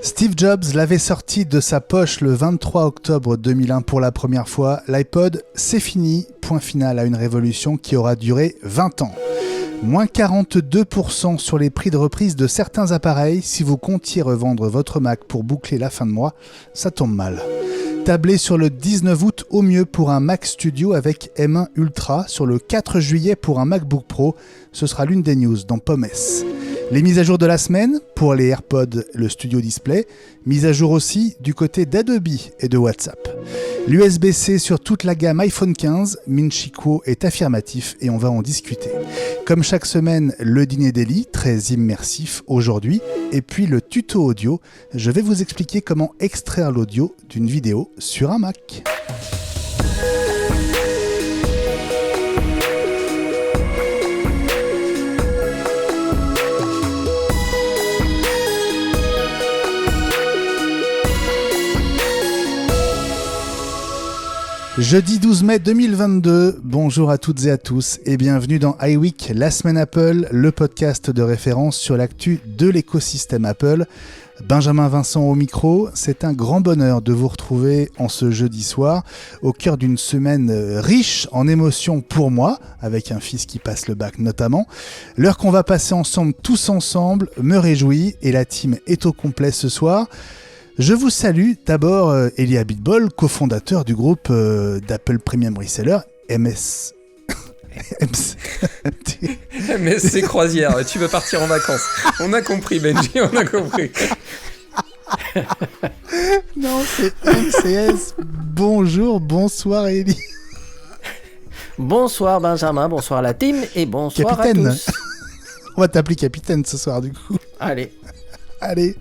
Steve Jobs l'avait sorti de sa poche le 23 octobre 2001 pour la première fois. L'iPod, c'est fini, point final à une révolution qui aura duré 20 ans. Moins 42% sur les prix de reprise de certains appareils. Si vous comptiez revendre votre Mac pour boucler la fin de mois, ça tombe mal. Tablez sur le 19 août au mieux pour un Mac Studio avec M1 Ultra, sur le 4 juillet pour un MacBook Pro. Ce sera l'une des news dans Pommes. Les mises à jour de la semaine, pour les AirPods, le Studio Display. Mise à jour aussi du côté d'Adobe et de WhatsApp. L'USB-C sur toute la gamme iPhone 15, Minchiquo est affirmatif et on va en discuter. Comme chaque semaine, le dîner daily, très immersif aujourd'hui. Et puis le tuto audio, je vais vous expliquer comment extraire l'audio d'une vidéo sur un Mac. Jeudi 12 mai 2022, bonjour à toutes et à tous et bienvenue dans iWeek, la semaine Apple, le podcast de référence sur l'actu de l'écosystème Apple. Benjamin Vincent au micro, c'est un grand bonheur de vous retrouver en ce jeudi soir, au cœur d'une semaine riche en émotions pour moi, avec un fils qui passe le bac notamment. L'heure qu'on va passer ensemble, tous ensemble, me réjouit et la team est au complet ce soir. Je vous salue d'abord Elie Abitbol, cofondateur du groupe d'Apple Premium Reseller, MS. MSC Croisière, tu veux partir en vacances. On a compris Benji, on a compris. Non, c'est MCS. Bonjour, bonsoir Elie. Bonsoir Benjamin, bonsoir la team et bonsoir Capitaine. à tous. On va t'appeler Capitaine ce soir du coup. Allez,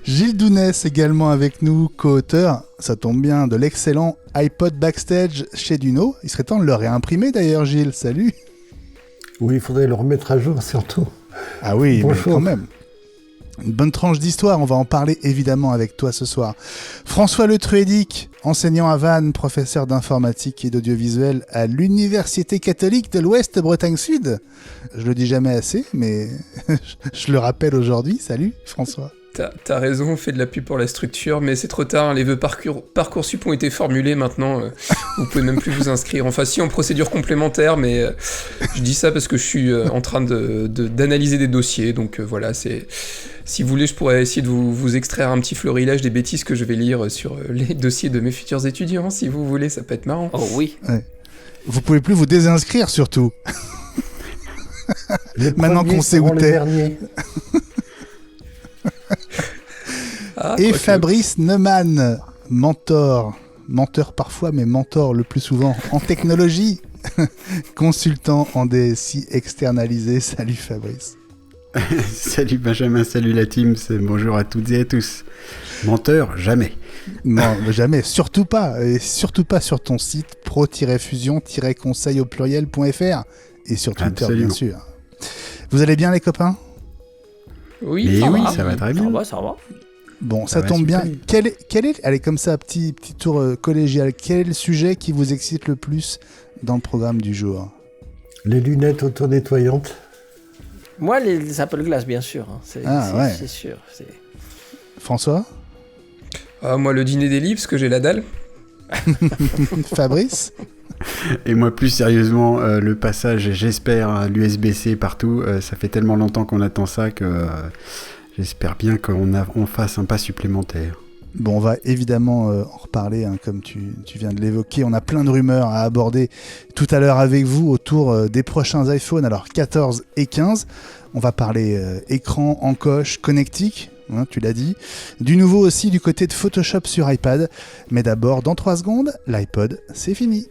Gilles Dounès également avec nous, co-auteur, ça tombe bien, de l'excellent iPod Backstage chez Duno. Il serait temps de le réimprimer d'ailleurs, Gilles, salut. Oui, il faudrait le remettre à jour surtout. Ah oui, bonjour. Mais quand même. Une bonne tranche d'histoire, on va en parler évidemment avec toi ce soir. François Le Truédic, enseignant à Vannes, professeur d'informatique et d'audiovisuel à l'Université catholique de l'Ouest Bretagne Sud. Je le dis jamais assez, mais je le rappelle aujourd'hui. Salut François. T'as raison, on fait de la pub pour la structure, mais c'est trop tard, les vœux Parcoursup ont été formulés maintenant, vous pouvez même plus vous inscrire. Enfin si, en procédure complémentaire, mais je dis ça parce que je suis en train d'analyser des dossiers, donc voilà, si vous voulez, je pourrais essayer de vous extraire un petit florilège des bêtises que je vais lire sur les dossiers de mes futurs étudiants, si vous voulez, ça peut être marrant. oh oui. Ouais. Vous pouvez plus vous désinscrire surtout. Maintenant qu'on sait où t'es. Et Fabrice Neumann, mentor parfois, mais mentor le plus souvent en technologie, consultant en DSI externalisé. Salut Fabrice. Salut Benjamin, salut la team, bonjour à toutes et à tous. Menteur, jamais. Non, jamais, surtout pas. Et surtout pas sur ton site pro-fusion-conseil au pluriel.fr et sur Twitter, absolument. bien sûr. Vous allez bien les copains ? Oui, ça va très bien. Ça va. Bon, ça tombe bien. Quel est, allez comme ça, petit tour collégial, quel est le sujet qui vous excite le plus dans le programme du jour ? Les lunettes auto-nettoyantes. Moi, les Apple Glass, bien sûr. C'est sûr. François ? Moi, le dîner des livres, parce que j'ai la dalle. Fabrice ? Et moi, plus sérieusement, le passage, j'espère, à l'USB-C partout, ça fait tellement longtemps qu'on attend ça que j'espère bien qu'on fasse un pas supplémentaire. Bon, on va évidemment en reparler, hein, comme tu viens de l'évoquer. On a plein de rumeurs à aborder tout à l'heure avec vous autour des prochains iPhones, alors 14 et 15. On va parler écran, encoche, connectique, hein, tu l'as dit. Du nouveau aussi du côté de Photoshop sur iPad. Mais d'abord, dans 3 secondes, l'iPod, c'est fini.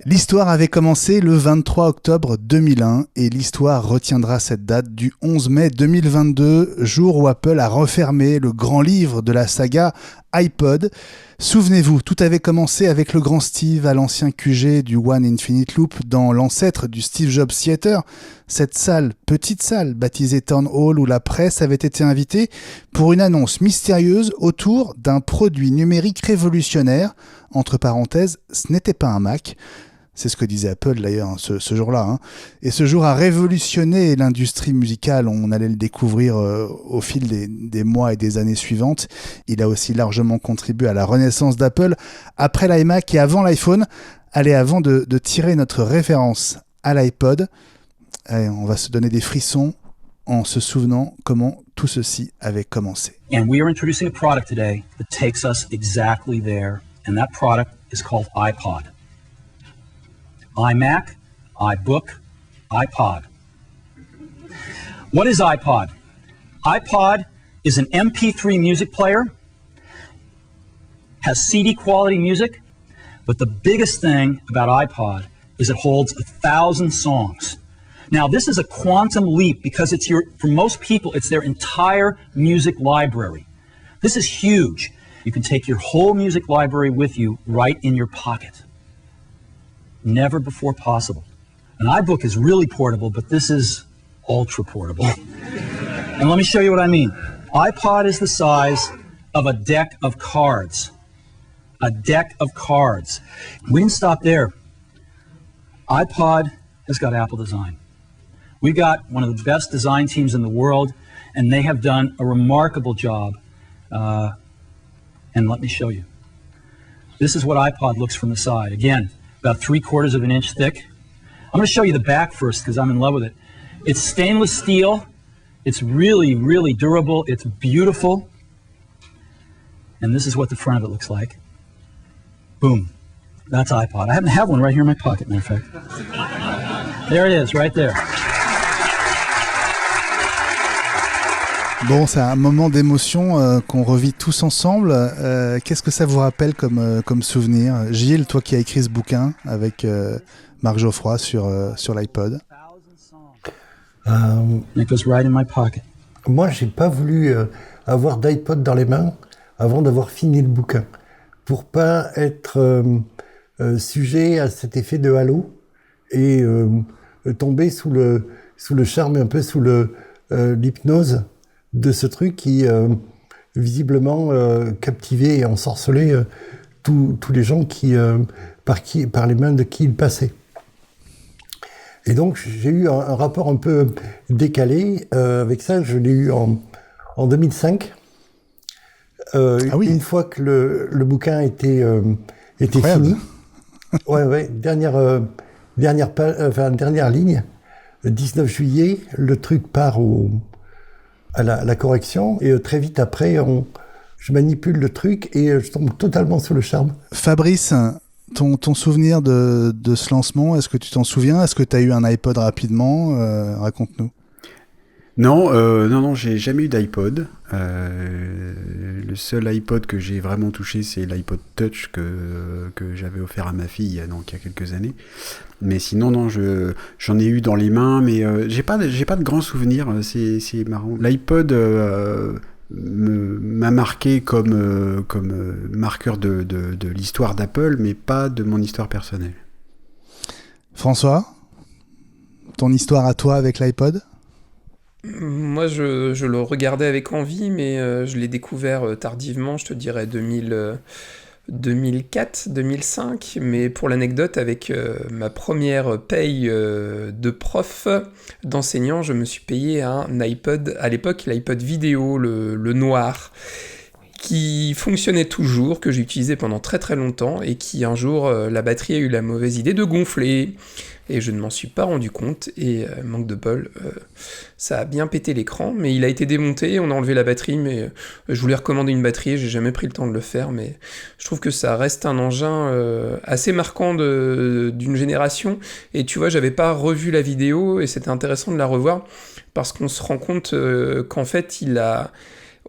L'histoire avait commencé le 23 octobre 2001 et l'histoire retiendra cette date du 11 mai 2022, jour où Apple a refermé le grand livre de la saga iPod. Souvenez-vous, tout avait commencé avec le grand Steve à l'ancien QG du One Infinite Loop dans l'ancêtre du Steve Jobs Theater, cette petite salle baptisée Town Hall où la presse avait été invitée pour une annonce mystérieuse autour d'un produit numérique révolutionnaire. Entre parenthèses, ce n'était pas un Mac. C'est ce que disait Apple d'ailleurs ce jour-là. Hein. Et ce jour a révolutionné l'industrie musicale. On allait le découvrir au fil des mois et des années suivantes. Il a aussi largement contribué à la renaissance d'Apple après l'iMac et avant l'iPhone. Allez, avant de tirer notre référence à l'iPod, on va se donner des frissons en se souvenant comment tout ceci avait commencé. And we are introducing a product today that takes us exactly there. And that product is called iPod. iMac, iBook, iPod. What is iPod? iPod is an MP3 music player, has CD quality music, but the biggest thing about iPod is it holds 1,000 songs. Now, this is a quantum leap because for most people, it's their entire music library. This is huge. You can take your whole music library with you right in your pocket. Never before possible. An iBook is really portable, but this is ultra portable. And let me show you what I mean. iPod is the size of a deck of cards. A deck of cards. We didn't stop there. iPod has got Apple design. We've got one of the best design teams in the world, and they have done a remarkable job. And let me show you. This is what iPod looks from the side. Again, about 3/4 of an inch thick. I'm going to show you the back first because I'm in love with it. It's stainless steel. It's really, really durable. It's beautiful. And this is what the front of it looks like. Boom. That's iPod. I happen to have one right here in my pocket, matter of fact. There it is, right there. Bon, c'est un moment d'émotion qu'on revit tous ensemble. Qu'est-ce que ça vous rappelle comme souvenir? Gilles, toi qui as écrit ce bouquin avec Marc Geoffroy sur l'iPod. It goes right in my pocket. Moi, j'ai pas voulu avoir d'iPod dans les mains avant d'avoir fini le bouquin, pour pas être sujet à cet effet de halo et tomber sous le charme, un peu sous l'hypnose de ce truc qui visiblement captivait et ensorcelait tous les gens par les mains de qui il passait. Et donc j'ai eu un rapport un peu décalé avec ça. Je l'ai eu en 2005. Une fois que le bouquin était fini. Ouais, dernière ligne. Le 19 juillet, le truc part à la correction et très vite après, je manipule le truc et je tombe totalement sous le charme. Fabrice, ton souvenir de ce lancement, est-ce que tu t'en souviens? Est-ce que tu as eu un iPod rapidement? Raconte-nous. Non, j'ai jamais eu d'iPod. Le seul iPod que j'ai vraiment touché, c'est l'iPod Touch que j'avais offert à ma fille il y a quelques années. Mais sinon, non, j'en ai eu dans les mains, mais j'ai pas de grands souvenirs. C'est marrant. L'iPod m'a marqué comme marqueur de l'histoire d'Apple, mais pas de mon histoire personnelle. François, ton histoire à toi avec l'iPod? Moi, je le regardais avec envie, mais je l'ai découvert tardivement, je te dirais 2004, 2005. Mais pour l'anecdote, avec ma première paye de prof, d'enseignant, je me suis payé un iPod, à l'époque l'iPod vidéo, le noir, qui fonctionnait toujours, que j'ai utilisé pendant très très longtemps, et qui un jour, la batterie a eu la mauvaise idée de gonfler. Et je ne m'en suis pas rendu compte, et manque de bol, ça a bien pété l'écran, mais il a été démonté, on a enlevé la batterie, mais je voulais recommander une batterie, j'ai jamais pris le temps de le faire, mais je trouve que ça reste un engin assez marquant d'une génération, et tu vois, j'avais pas revu la vidéo, et c'était intéressant de la revoir, parce qu'on se rend compte qu'en fait,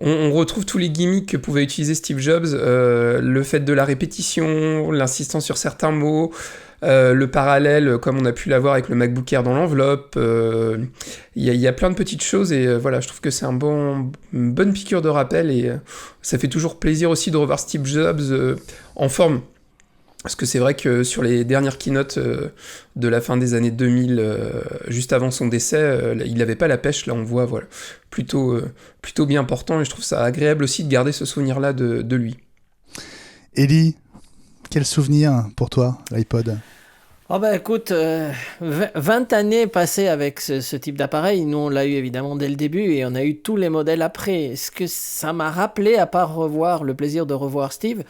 on retrouve tous les gimmicks que pouvait utiliser Steve Jobs, le fait de la répétition, l'insistance sur certains mots, le parallèle comme on a pu l'avoir avec le MacBook Air dans l'enveloppe, il y a plein de petites choses et voilà, je trouve que c'est une bonne piqûre de rappel et ça fait toujours plaisir aussi de revoir Steve Jobs en forme. Parce que c'est vrai que sur les dernières keynotes de la fin des années 2000, juste avant son décès, il n'avait pas la pêche, là on voit, voilà, plutôt bien portant, et je trouve ça agréable aussi de garder ce souvenir-là de lui. Ellie, quel souvenir pour toi, l'iPod? Oh ben écoute, 20 années passées avec ce type d'appareil, nous on l'a eu évidemment dès le début et on a eu tous les modèles après. Ce que ça m'a rappelé, à part le plaisir de revoir Steve,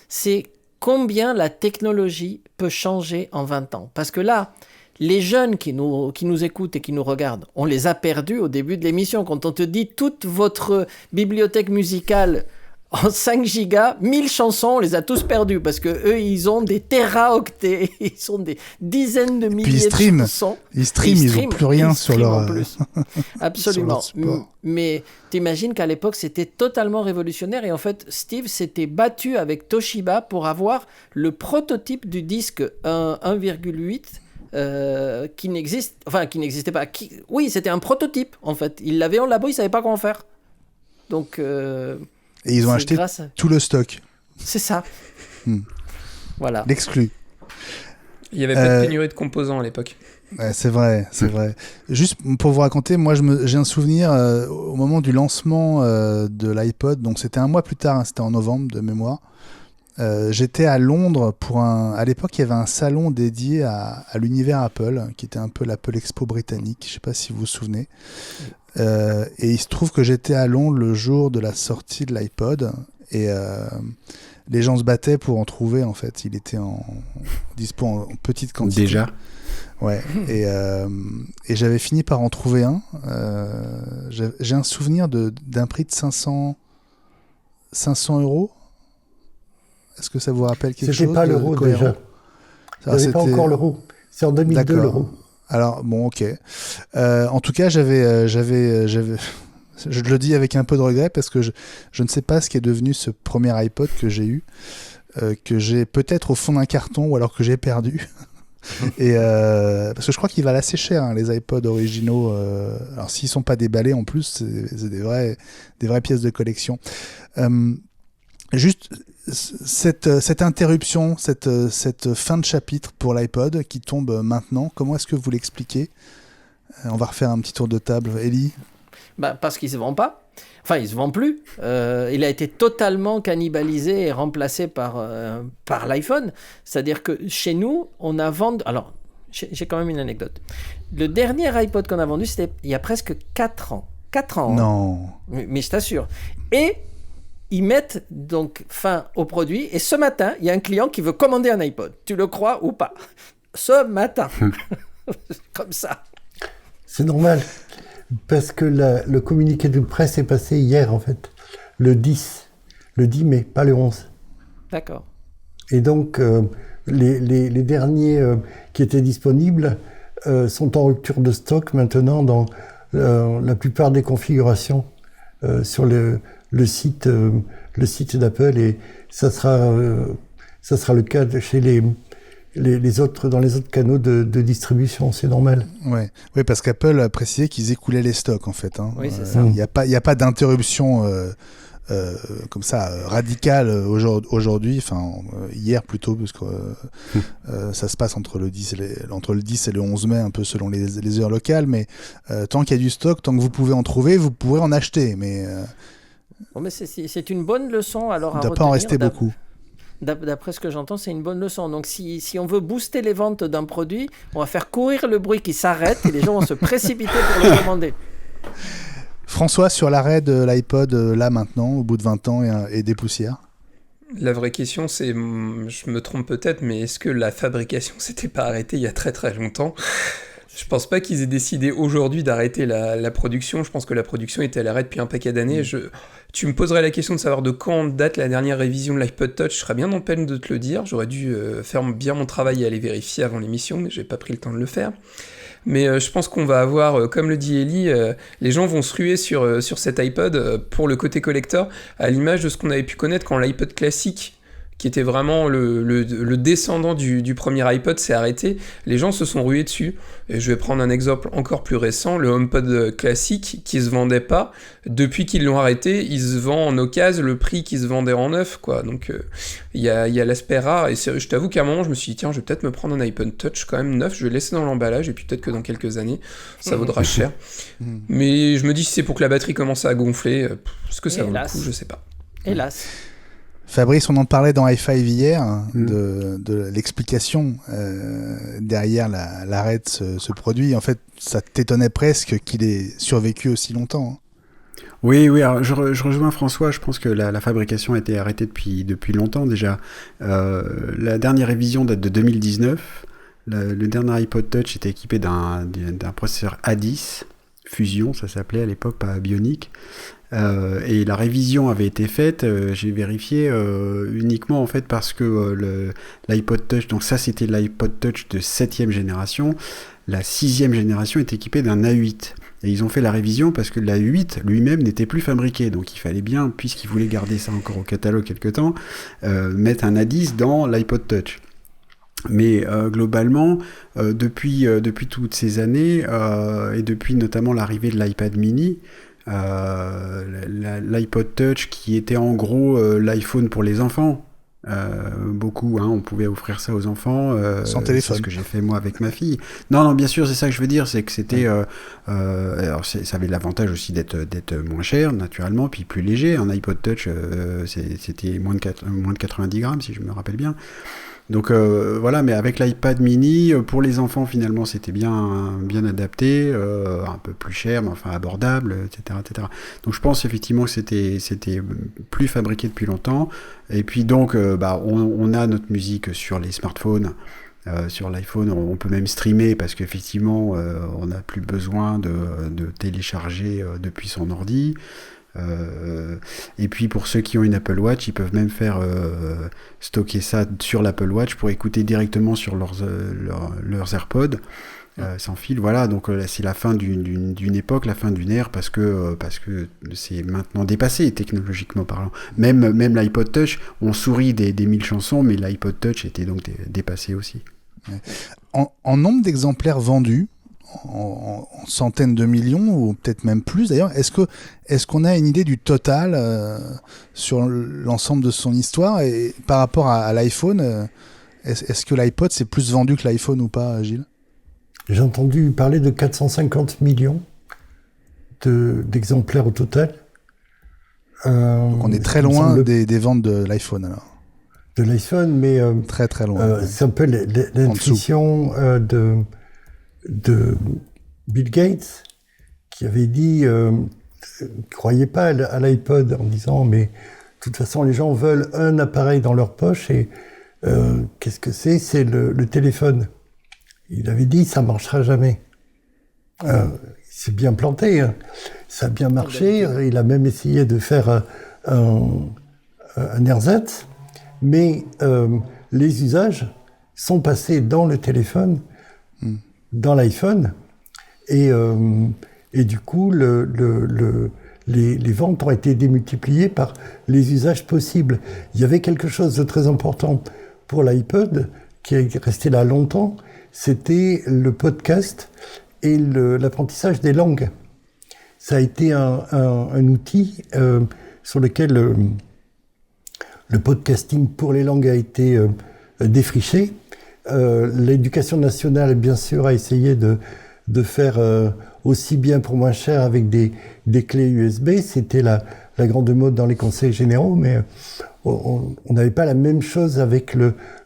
c'est combien la technologie peut changer en 20 ans. Parce que là, les jeunes qui nous écoutent et qui nous regardent, on les a perdus au début de l'émission. Quand on te dit toute votre bibliothèque musicale en 5 gigas, 1000 chansons, on les a tous perdus parce que eux, ils ont des téraoctets, ils ont des dizaines de milliers de chansons. Ils n'ont plus rien sur leur... en plus. Absolument. Sur leur support. Mais t'imagines qu'à l'époque, c'était totalement révolutionnaire et en fait, Steve s'était battu avec Toshiba pour avoir le prototype du disque 1,8 qui n'existait pas. Oui, c'était un prototype en fait. Il l'avait en labo, il ne savait pas quoi en faire. Donc... Et ils ont acheté tout le stock. C'est ça. Voilà. L'exclu. Il n'y avait pas de pénurie de composants à l'époque. Ouais, c'est vrai. Juste pour vous raconter, moi j'ai un souvenir au moment du lancement de l'iPod, donc c'était un mois plus tard, c'était en novembre de mémoire. J'étais à Londres à l'époque il y avait un salon dédié à l'univers Apple, qui était un peu l'Apple Expo britannique, je ne sais pas si vous vous souvenez. Et il se trouve que j'étais à Londres le jour de la sortie de l'iPod et les gens se battaient pour en trouver en fait. Il était dispo en petite quantité. Déjà. Ouais. Et j'avais fini par en trouver un. J'ai un souvenir d'un prix de 500 €. Est-ce que ça vous rappelle quelque chose? C'était pas l'euro déjà. C'était pas encore l'euro. C'est en 2002 D'accord. l'euro. Alors, bon, ok. En tout cas, j'avais, je le dis avec un peu de regret parce que je ne sais pas ce qui est devenu ce premier iPod que j'ai eu, que j'ai peut-être au fond d'un carton ou alors que j'ai perdu. Et parce que je crois qu'il valent assez cher, hein, les iPods originaux. Alors, s'ils ne sont pas déballés en plus, c'est des vraies pièces de collection. Juste cette interruption, cette fin de chapitre pour l'iPod qui tombe maintenant, comment est-ce que vous l'expliquez? On va refaire un petit tour de table. Ellie? Parce qu'il ne se vend pas. Enfin, il ne se vend plus. Il a été totalement cannibalisé et remplacé par l'iPhone. C'est-à-dire que chez nous, on a vendu... Alors, j'ai quand même une anecdote. Le dernier iPod qu'on a vendu, c'était il y a presque 4 ans. 4 ans. Non. Hein. Mais je t'assure. Et... ils mettent donc fin au produit et ce matin, il y a un client qui veut commander un iPod. Tu le crois ou pas? Ce matin. Comme ça. C'est normal. Parce que le communiqué de presse est passé hier, en fait. Le 10 mai, pas le 11. D'accord. Et donc, les derniers qui étaient disponibles sont en rupture de stock maintenant dans la plupart des configurations sur le site d'Apple, et ça sera le cas chez les autres, dans les autres canaux de distribution, c'est normal. Ouais. Oui, parce qu'Apple a précisé qu'ils écoulaient les stocks en fait. Hein. Oui, c'est ça. Il n'y a pas d'interruption comme ça radicale aujourd'hui, enfin hier plutôt, parce que ça se passe entre le 10 et le 11 mai, un peu selon les heures locales, mais tant qu'il y a du stock, tant que vous pouvez en trouver, vous pourrez en acheter, mais... Bon, mais c'est une bonne leçon alors à il ne doit pas en rester beaucoup. D'après ce que j'entends, c'est une bonne leçon. Donc si on veut booster les ventes d'un produit, on va faire courir le bruit qui s'arrête et les gens vont se précipiter pour le commander. François, sur l'arrêt de l'iPod, là maintenant, au bout de 20 ans et des poussières? La vraie question, c'est, je me trompe peut-être, mais est-ce que la fabrication s'était pas arrêtée il y a très très longtemps ? Je pense pas qu'ils aient décidé aujourd'hui d'arrêter la production. Je pense que la production était à l'arrêt depuis un paquet d'années. Tu me poserais la question de savoir de quand date la dernière révision de l'iPod Touch. Je serais bien en peine de te le dire. J'aurais dû faire bien mon travail et aller vérifier avant l'émission, mais j'ai pas pris le temps de le faire. Mais je pense qu'on va avoir, comme le dit Ellie, les gens vont se ruer sur cet iPod pour le côté collector, à l'image de ce qu'on avait pu connaître quand l'iPod classique, qui était vraiment le descendant du premier iPod, s'est arrêté. Les gens se sont rués dessus. Et je vais prendre un exemple encore plus récent, le HomePod classique, qui se vendait pas. Depuis qu'ils l'ont arrêté, il se vend en occasion le prix qui se vendait en neuf, quoi. Donc, il y a l'aspect rare. Et je t'avoue qu'à un moment, je me suis dit, tiens, je vais peut-être me prendre un iPod Touch quand même neuf. Je vais le laisser dans l'emballage. Et puis peut-être que dans quelques années, ça vaudra cher. Mais je me dis, si c'est pour que la batterie commence à gonfler, est-ce que ça vaut le coup ? Je sais pas. Hélas. Fabrice, on en parlait dans High Five hier, de l'explication derrière l'arrêt de ce produit. En fait, ça t'étonnait presque qu'il ait survécu aussi longtemps. Oui, alors je rejoins François, je pense que la fabrication a été arrêtée depuis longtemps déjà. La dernière révision date de 2019. Le dernier iPod Touch était équipé d'un processeur A10, Fusion, ça s'appelait à l'époque, pas Bionic. Et la révision avait été faite, j'ai vérifié uniquement en fait parce que l'iPod Touch, donc ça c'était l'iPod Touch de 7e génération, la 6e génération est équipée d'un A8. Et ils ont fait la révision parce que l'A8 lui-même n'était plus fabriqué, donc il fallait bien, puisqu'ils voulaient garder ça encore au catalogue quelque temps, mettre un A10 dans l'iPod Touch. Mais globalement, depuis toutes ces années, et depuis notamment l'arrivée de l'iPad mini, l'iPod Touch qui était en gros l'iPhone pour les enfants, beaucoup, on pouvait offrir ça aux enfants, sans téléphone. C'est ce que j'ai fait moi avec ma fille. Non, bien sûr, c'est ça que je veux dire, c'est que c'était alors ça avait l'avantage aussi d'être moins cher naturellement, puis plus léger. Un iPod Touch c'était moins de 90 grammes si je me rappelle bien. Donc voilà, mais avec l'iPad mini, pour les enfants finalement c'était bien adapté, un peu plus cher, mais enfin abordable, etc. Donc je pense effectivement que c'était plus fabriqué depuis longtemps. Et puis donc on a notre musique sur les smartphones. Sur l'iPhone, on peut même streamer parce qu'effectivement on n'a plus besoin de télécharger depuis son ordi. Et puis pour ceux qui ont une Apple Watch, ils peuvent même faire stocker ça sur l'Apple Watch pour écouter directement sur leurs AirPods sans fil. Voilà, donc c'est la fin d'une époque, la fin d'une ère parce que c'est maintenant dépassé technologiquement parlant. Même l'iPod Touch, on sourit des 1000 chansons, mais l'iPod Touch était donc dépassé aussi. En nombre d'exemplaires vendus, en centaines de millions ou peut-être même plus d'ailleurs, est-ce qu'on a une idée du total sur l'ensemble de son histoire et par rapport à l'iPhone, est-ce que l'iPod c'est plus vendu que l'iPhone ou pas, Gilles? J'ai entendu parler de 450 millions d'exemplaires au total. Donc on est très loin des ventes de l'iPhone alors. De l'iPhone, mais très très loin. C'est un peu l'intuition de Bill Gates qui avait dit ne croyez pas à l'iPod en disant mais de toute façon les gens veulent un appareil dans leur poche et qu'est-ce que c'est le téléphone. Il avait dit ça marchera jamais. Il s'est bien planté, ça a bien marché, il a même essayé de faire un ersatz, mais les usages sont passés dans le téléphone, dans l'iPhone, et du coup, les ventes ont été démultipliées par les usages possibles. Il y avait quelque chose de très important pour l'iPod, qui est resté là longtemps, c'était le podcast et l'apprentissage des langues. Ça a été un outil sur lequel le podcasting pour les langues a été défriché. L'éducation nationale, bien sûr, a essayé de faire aussi bien pour moins cher avec des clés USB. C'était la grande mode dans les conseils généraux, mais on n'avait pas la même chose avec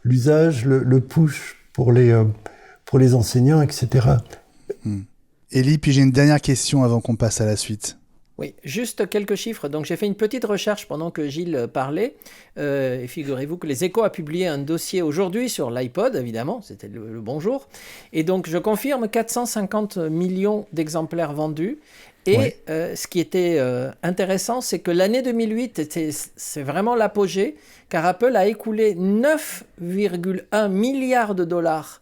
l'usage, le push pour les enseignants, etc. Élie, puis j'ai une dernière question avant qu'on passe à la suite. Oui, juste quelques chiffres. Donc, j'ai fait une petite recherche pendant que Gilles parlait. Et figurez-vous que Les Échos a publié un dossier aujourd'hui sur l'iPod, évidemment. C'était le bonjour. Et donc, je confirme 450 millions d'exemplaires vendus. Et ouais. Ce qui était intéressant, c'est que l'année 2008, c'est vraiment l'apogée, car Apple a écoulé 9,1 milliards de dollars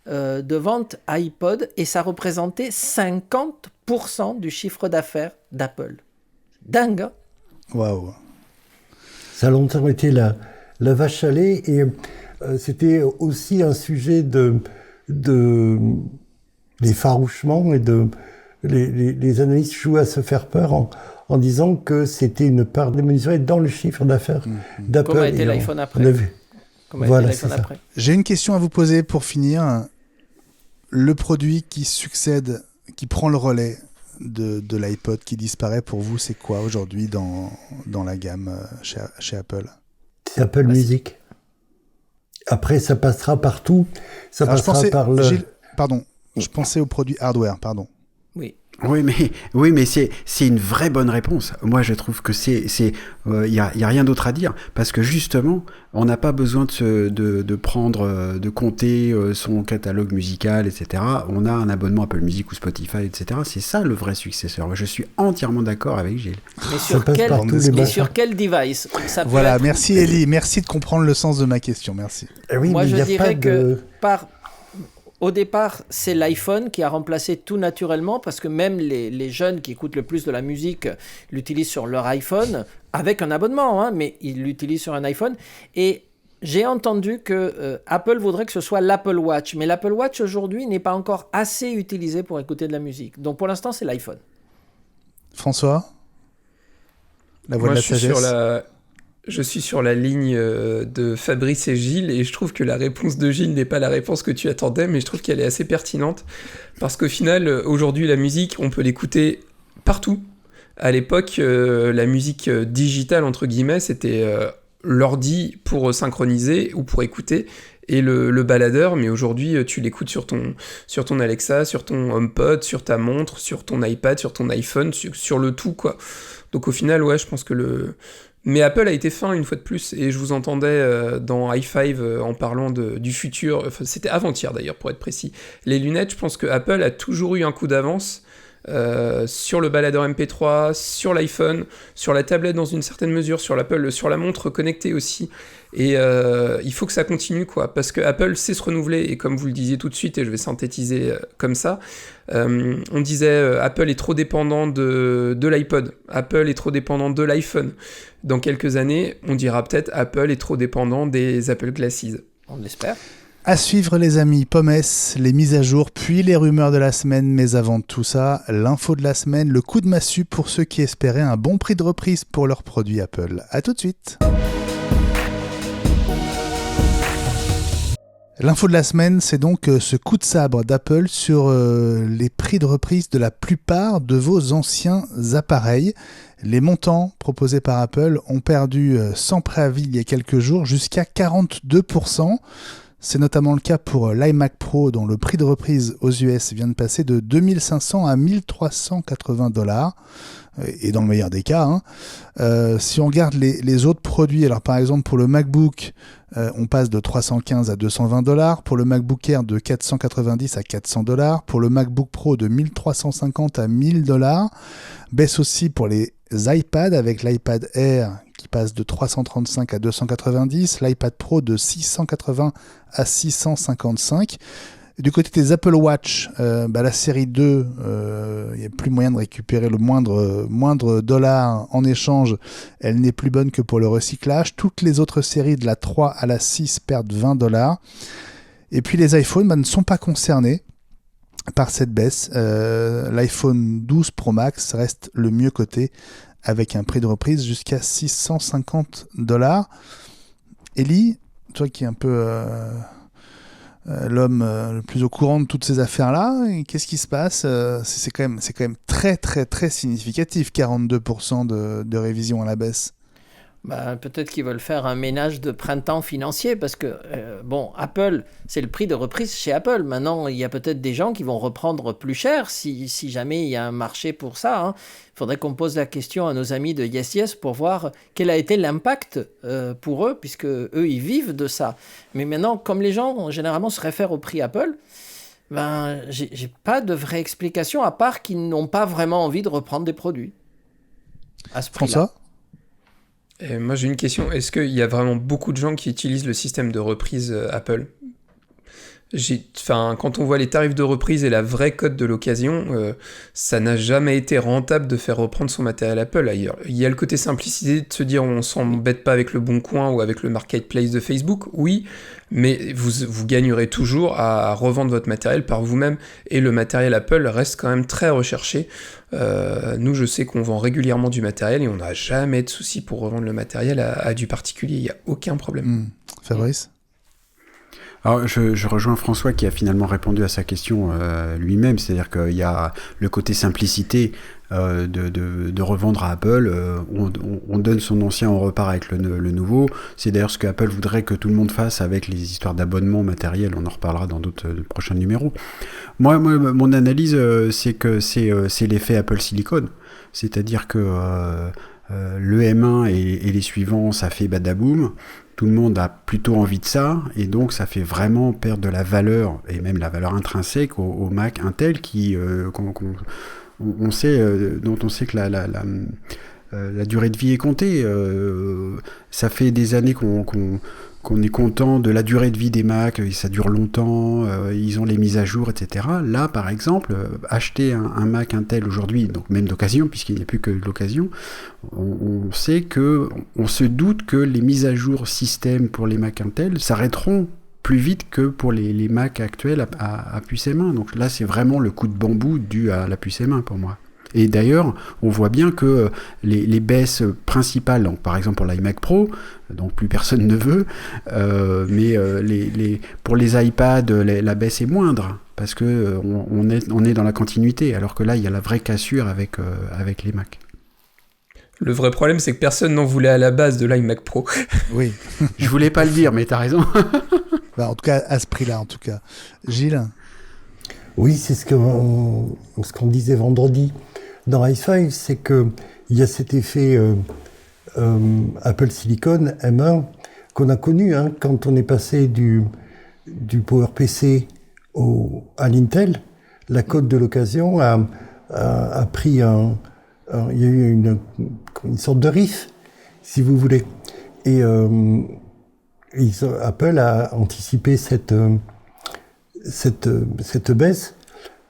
de ventes iPod, et ça représentait 50% du chiffre d'affaires d'Apple. Dingue, hein? Waouh. Ça a longtemps été la vache à lait, et c'était aussi un sujet d'effarouchement, et les analystes jouaient à se faire peur en disant que c'était une part démesurée dans le chiffre d'affaires d'Apple. Comment a été l'iPhone après? Voilà, c'est ça. J'ai une question à vous poser pour finir. Le produit qui succède, qui prend le relais de l'iPod, qui disparaît pour vous, c'est quoi aujourd'hui dans la gamme chez Apple? C'est Apple Music. Après, ça passera partout. Ça Alors, passera par le... Gilles, pardon, je pensais aux produits hardware, pardon. Oui. Oui, mais c'est une vraie bonne réponse. Moi, je trouve que y a rien d'autre à dire, parce que justement, on n'a pas besoin de prendre, de compter son catalogue musical, etc. On a un abonnement Apple Music ou Spotify, etc. C'est ça le vrai successeur. Je suis entièrement d'accord avec Gilles. Mais sur quel device ça peut Voilà, être... merci Ellie, merci de comprendre le sens de ma question, merci. Oui, Moi, mais je y a dirais pas que au départ, c'est l'iPhone qui a remplacé tout naturellement, parce que même les jeunes qui écoutent le plus de la musique l'utilisent sur leur iPhone, avec un abonnement, hein, mais ils l'utilisent sur un iPhone. Et j'ai entendu que Apple voudrait que ce soit l'Apple Watch, mais l'Apple Watch aujourd'hui n'est pas encore assez utilisé pour écouter de la musique. Donc pour l'instant, c'est l'iPhone. François, la voix Moi, de la sagesse. Je suis sur la ligne de Fabrice et Gilles, et je trouve que la réponse de Gilles n'est pas la réponse que tu attendais, mais je trouve qu'elle est assez pertinente, parce qu'au final, aujourd'hui, la musique, on peut l'écouter partout. À l'époque, la musique digitale, entre guillemets, c'était l'ordi pour synchroniser ou pour écouter, et le baladeur, mais aujourd'hui, tu l'écoutes sur ton Alexa, sur ton HomePod, sur ta montre, sur ton iPad, sur ton iPhone, sur le tout, quoi. Donc au final, ouais, je pense que Mais Apple a été fin une fois de plus, et je vous entendais dans i5 en parlant du futur, enfin, c'était avant-hier d'ailleurs pour être précis. Les lunettes, je pense que Apple a toujours eu un coup d'avance sur le baladeur MP3, sur l'iPhone, sur la tablette dans une certaine mesure, sur la montre connectée aussi. Et il faut que ça continue, quoi, parce que Apple sait se renouveler, et comme vous le disiez tout de suite, et je vais synthétiser comme ça, on disait Apple est trop dépendant de l'iPod, Apple est trop dépendant de l'iPhone. Dans quelques années, on dira peut-être Apple est trop dépendant des Apple Glasses. On l'espère. À suivre les amis, Pommes, les mises à jour, puis les rumeurs de la semaine, mais avant tout ça, l'info de la semaine, le coup de massue pour ceux qui espéraient un bon prix de reprise pour leurs produits Apple. À tout de suite. L'info de la semaine, c'est donc ce coup de sabre d'Apple sur les prix de reprise de la plupart de vos anciens appareils. Les montants proposés par Apple ont perdu sans préavis il y a quelques jours jusqu'à 42%. C'est notamment le cas pour l'iMac Pro, dont le prix de reprise aux US vient de passer de 2500 à 1380 $, et dans le meilleur des cas. Si on regarde les autres produits, alors par exemple pour le MacBook, on passe de 315 à 220 $, pour le MacBook Air de 490 à 400 $, pour le MacBook Pro de 1350 à 1000 $, baisse aussi pour les iPads avec l'iPad Air qui passe de 335 à 290, l'iPad Pro de 680 à 655. Du côté des Apple Watch, la série 2, il n'y a plus moyen de récupérer le moindre dollar en échange. Elle n'est plus bonne que pour le recyclage. Toutes les autres séries de la 3 à la 6 perdent 20 $. Et puis les iPhones ne sont pas concernés par cette baisse. L'iPhone 12 Pro Max reste le mieux coté avec un prix de reprise jusqu'à 650 $. Ellie, toi qui es un peu l'homme le plus au courant de toutes ces affaires-là, qu'est-ce qui se passe ? C'est quand même très très très significatif, 42% de révision à la baisse. Peut-être qu'ils veulent faire un ménage de printemps financier, parce que, Apple, c'est le prix de reprise chez Apple. Maintenant, il y a peut-être des gens qui vont reprendre plus cher si jamais il y a un marché pour ça. Il faudrait qu'on pose la question à nos amis de YesYes pour voir quel a été l'impact pour eux, puisque eux, ils vivent de ça. Mais maintenant, comme les gens, généralement, se réfèrent au prix Apple, j'ai pas de vraie explication, à part qu'ils n'ont pas vraiment envie de reprendre des produits à ce prix-là. François ? Moi j'ai une question, est-ce qu'il y a vraiment beaucoup de gens qui utilisent le système de reprise Apple ? Quand on voit les tarifs de reprise et la vraie cote de l'occasion, ça n'a jamais été rentable de faire reprendre son matériel Apple ailleurs. Il y a le côté simplicité de se dire on s'embête pas avec le Bon Coin ou avec le marketplace de Facebook, oui, mais vous gagnerez toujours à revendre votre matériel par vous-même, et le matériel Apple reste quand même très recherché. Nous, je sais qu'on vend régulièrement du matériel et on n'a jamais de souci pour revendre le matériel à du particulier, il n'y a aucun problème. Fabrice ? Alors, je rejoins François qui a finalement répondu à sa question lui-même, c'est-à-dire qu'il y a le côté simplicité de revendre à Apple. On donne son ancien, on repart avec le nouveau. C'est d'ailleurs ce que Apple voudrait que tout le monde fasse avec les histoires d'abonnement matériel. On en reparlera dans d'autres prochains numéros. Moi, mon analyse, c'est que c'est l'effet Apple Silicon. C'est-à-dire que le M1 et les suivants, ça fait badaboum. Tout le monde a plutôt envie de ça, et donc ça fait vraiment perdre de la valeur, et même la valeur intrinsèque au Mac Intel qui, on sait, dont on sait que la durée de vie est comptée. Ça fait des années qu'on est content de la durée de vie des Mac, ça dure longtemps, ils ont les mises à jour, etc. Là, par exemple, acheter un Mac Intel aujourd'hui, donc même d'occasion, puisqu'il n'y a plus que de l'occasion, on sait que, on se doute que les mises à jour système pour les Mac Intel s'arrêteront plus vite que pour les Mac actuels à puce M1. Donc là, c'est vraiment le coup de bambou dû à la puce M1 pour moi. Et d'ailleurs, on voit bien que les baisses principales, donc par exemple pour l'iMac Pro, donc plus personne ne veut, mais pour les iPads, la baisse est moindre, parce que on est dans la continuité, alors que là, il y a la vraie cassure avec les Mac. Le vrai problème, c'est que personne n'en voulait à la base de l'iMac Pro. Oui. Je voulais pas le dire, mais t'as raison. En tout cas, à ce prix-là, en tout cas. Gilles ? Oui, c'est ce qu'on disait vendredi dans i5, c'est qu'il y a cet effet Apple Silicon M1 qu'on a connu quand on est passé du PowerPC à l'Intel. La cote de l'occasion a pris il y a eu une sorte de riff, si vous voulez. Et Apple a anticipé cette baisse,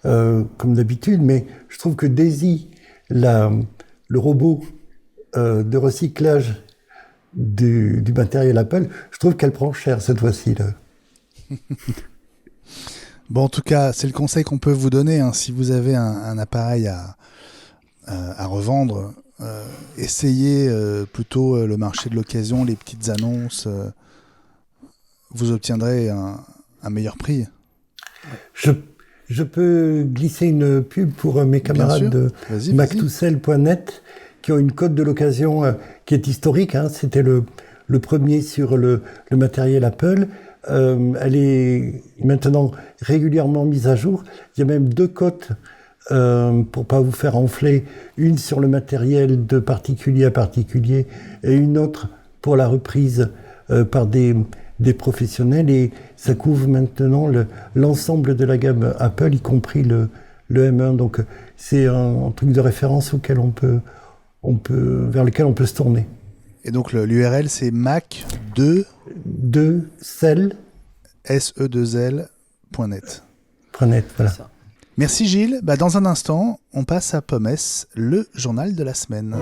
comme d'habitude, mais je trouve que Daisy, le robot de recyclage du matériel Apple, je trouve qu'elle prend cher cette fois-ci. Là. Bon, en tout cas, c'est le conseil qu'on peut vous donner. Si vous avez un appareil à revendre, essayez plutôt le marché de l'occasion, les petites annonces. Vous obtiendrez un meilleur prix. Je peux glisser une pub pour mes camarades de Mac2Sell.net qui ont une cote de l'occasion qui est historique. C'était le premier sur le matériel Apple. Elle est maintenant régulièrement mise à jour. Il y a même 2 cotes pour pas vous faire enfler. Une sur le matériel de particulier à particulier et une autre pour la reprise par des professionnels, et ça couvre maintenant l'ensemble de la gamme Apple, y compris le M1. Donc c'est un truc de référence vers lequel on peut se tourner. Et donc l'URL c'est Mac2Sell SE2L.net. Voilà. Merci Gilles. Dans un instant, on passe à Pommes, le journal de la semaine.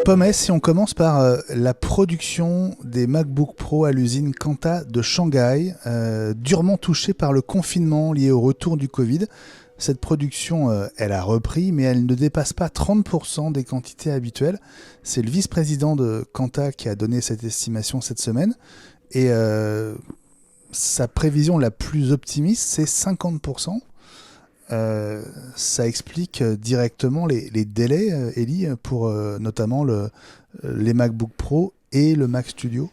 Pommes, si on commence par la production des MacBook Pro à l'usine Quanta de Shanghai, durement touchée par le confinement lié au retour du Covid. Cette production, elle a repris, mais elle ne dépasse pas 30% des quantités habituelles. C'est le vice-président de Quanta qui a donné cette estimation cette semaine. Et sa prévision la plus optimiste, c'est 50%. Ça explique directement les délais, Ellie, pour notamment les MacBook Pro et le Mac Studio.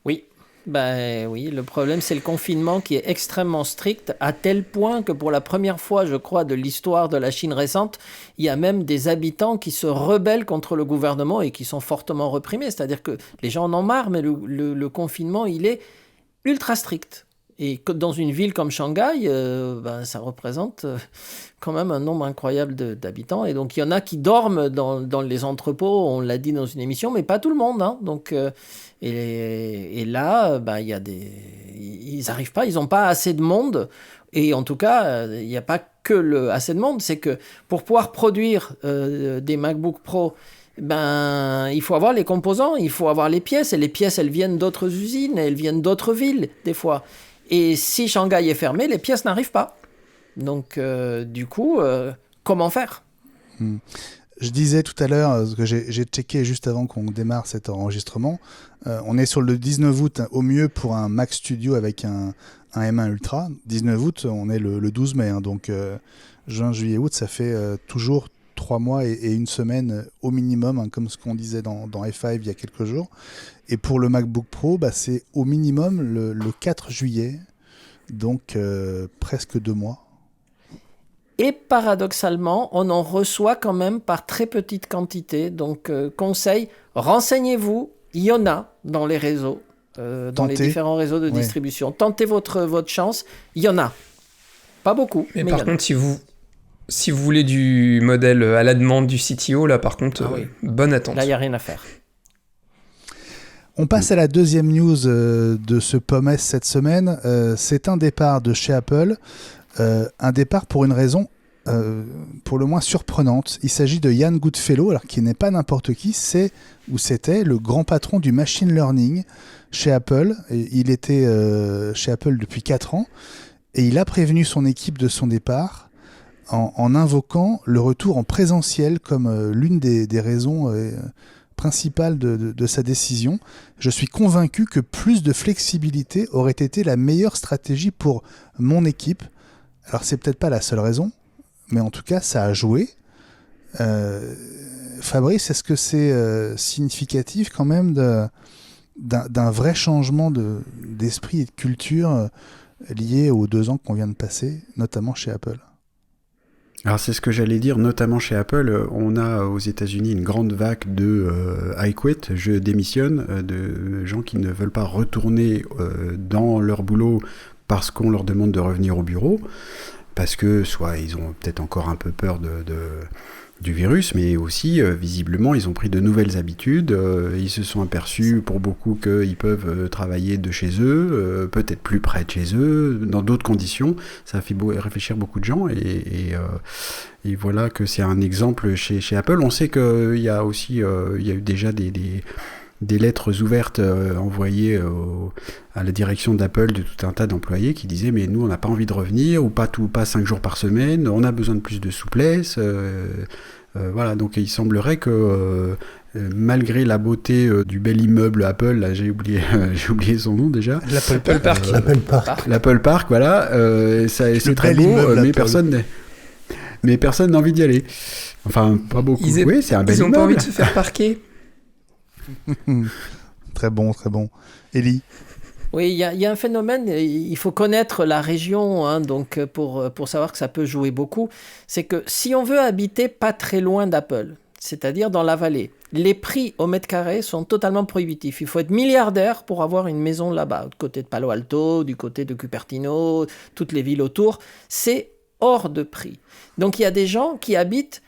Oui, le problème c'est le confinement qui est extrêmement strict, à tel point que pour la première fois, je crois, de l'histoire de la Chine récente, il y a même des habitants qui se rebellent contre le gouvernement et qui sont fortement reprimés. C'est-à-dire que les gens en ont marre, mais le confinement, il est ultra strict. Et dans une ville comme Shanghai, ça représente quand même un nombre incroyable d'habitants. Et donc, il y en a qui dorment dans les entrepôts, on l'a dit dans une émission, mais pas tout le monde. Donc, et là, il y a ils n'arrivent pas, ils n'ont pas assez de monde. Et en tout cas, il n'y a pas que assez de monde, c'est que pour pouvoir produire des MacBook Pro, il faut avoir les composants, il faut avoir les pièces. Et les pièces, elles viennent d'autres usines, elles viennent d'autres villes, des fois. Et si Shanghai est fermé, les pièces n'arrivent pas. Donc, du coup, comment faire ? Je disais tout à l'heure, parce que j'ai checké juste avant qu'on démarre cet enregistrement, on est sur le 19 août au mieux pour un Mac Studio avec un M1 Ultra. 19 août, on est le 12 mai, hein, donc juin, juillet, août, ça fait toujours 3 mois et une semaine au minimum, hein, comme ce qu'on disait dans F5 il y a quelques jours. Et pour le MacBook Pro, c'est au minimum le 4 juillet, donc presque 2 mois. Et paradoxalement, on en reçoit quand même par très petite quantité. Donc, conseil, renseignez-vous. Il y en a dans les réseaux, dans les différents réseaux de distribution. Tentez votre chance. Il y en a. Pas beaucoup. Mais par contre, si vous voulez du modèle à la demande du CTO, là, par contre, bonne attente. Là, il n'y a rien à faire. On passe à la deuxième news de ce POMS cette semaine. C'est un départ de chez Apple. Un départ pour une raison pour le moins surprenante. Il s'agit de Ian Goodfellow, alors qui n'est pas n'importe qui, c'était le grand patron du machine learning chez Apple. Et il était chez Apple depuis 4 ans et il a prévenu son équipe de son départ en invoquant le retour en présentiel comme l'une des raisons principales de sa décision. Je suis convaincu que plus de flexibilité aurait été la meilleure stratégie pour mon équipe. Alors, c'est peut-être pas la seule raison, mais en tout cas, ça a joué. Fabrice, est-ce que c'est significatif quand même d'un vrai changement d'esprit et de culture lié aux 2 ans qu'on vient de passer, notamment chez Apple ? Alors c'est ce que j'allais dire, notamment chez Apple, on a aux États-Unis une grande vague de I quit, je démissionne, de gens qui ne veulent pas retourner dans leur boulot parce qu'on leur demande de revenir au bureau, parce que soit ils ont peut-être encore un peu peur du virus, mais aussi visiblement ils ont pris de nouvelles habitudes, ils se sont aperçus pour beaucoup qu'ils peuvent travailler de chez eux, peut-être plus près de chez eux, dans d'autres conditions. Ça a fait réfléchir beaucoup de gens et voilà que c'est un exemple chez Apple. On sait qu'il y a aussi il y a eu déjà des lettres ouvertes envoyées à la direction d'Apple de tout un tas d'employés qui disaient mais nous on n'a pas envie de revenir ou pas 5 jours par semaine, on a besoin de plus de souplesse. Voilà, donc il semblerait que malgré la beauté du bel immeuble Apple, là j'ai oublié son nom déjà. L'Apple Park. L'Apple Park, voilà, c'est très beau, mais personne n'a envie d'y aller. Enfin, pas beaucoup. Oui, c'est un bel immeuble. Ils n'ont pas envie de se faire parquer. Très bon. Ellie ? Oui, il y a un phénomène, il faut connaître la région, hein, donc pour savoir que ça peut jouer beaucoup. C'est que si on veut habiter pas très loin d'Apple, c'est-à-dire dans la vallée, les prix au mètre carré sont totalement prohibitifs. Il faut être milliardaire pour avoir une maison là-bas, du côté de Palo Alto, du côté de Cupertino, toutes les villes autour. C'est hors de prix. Donc il y a des gens qui habitent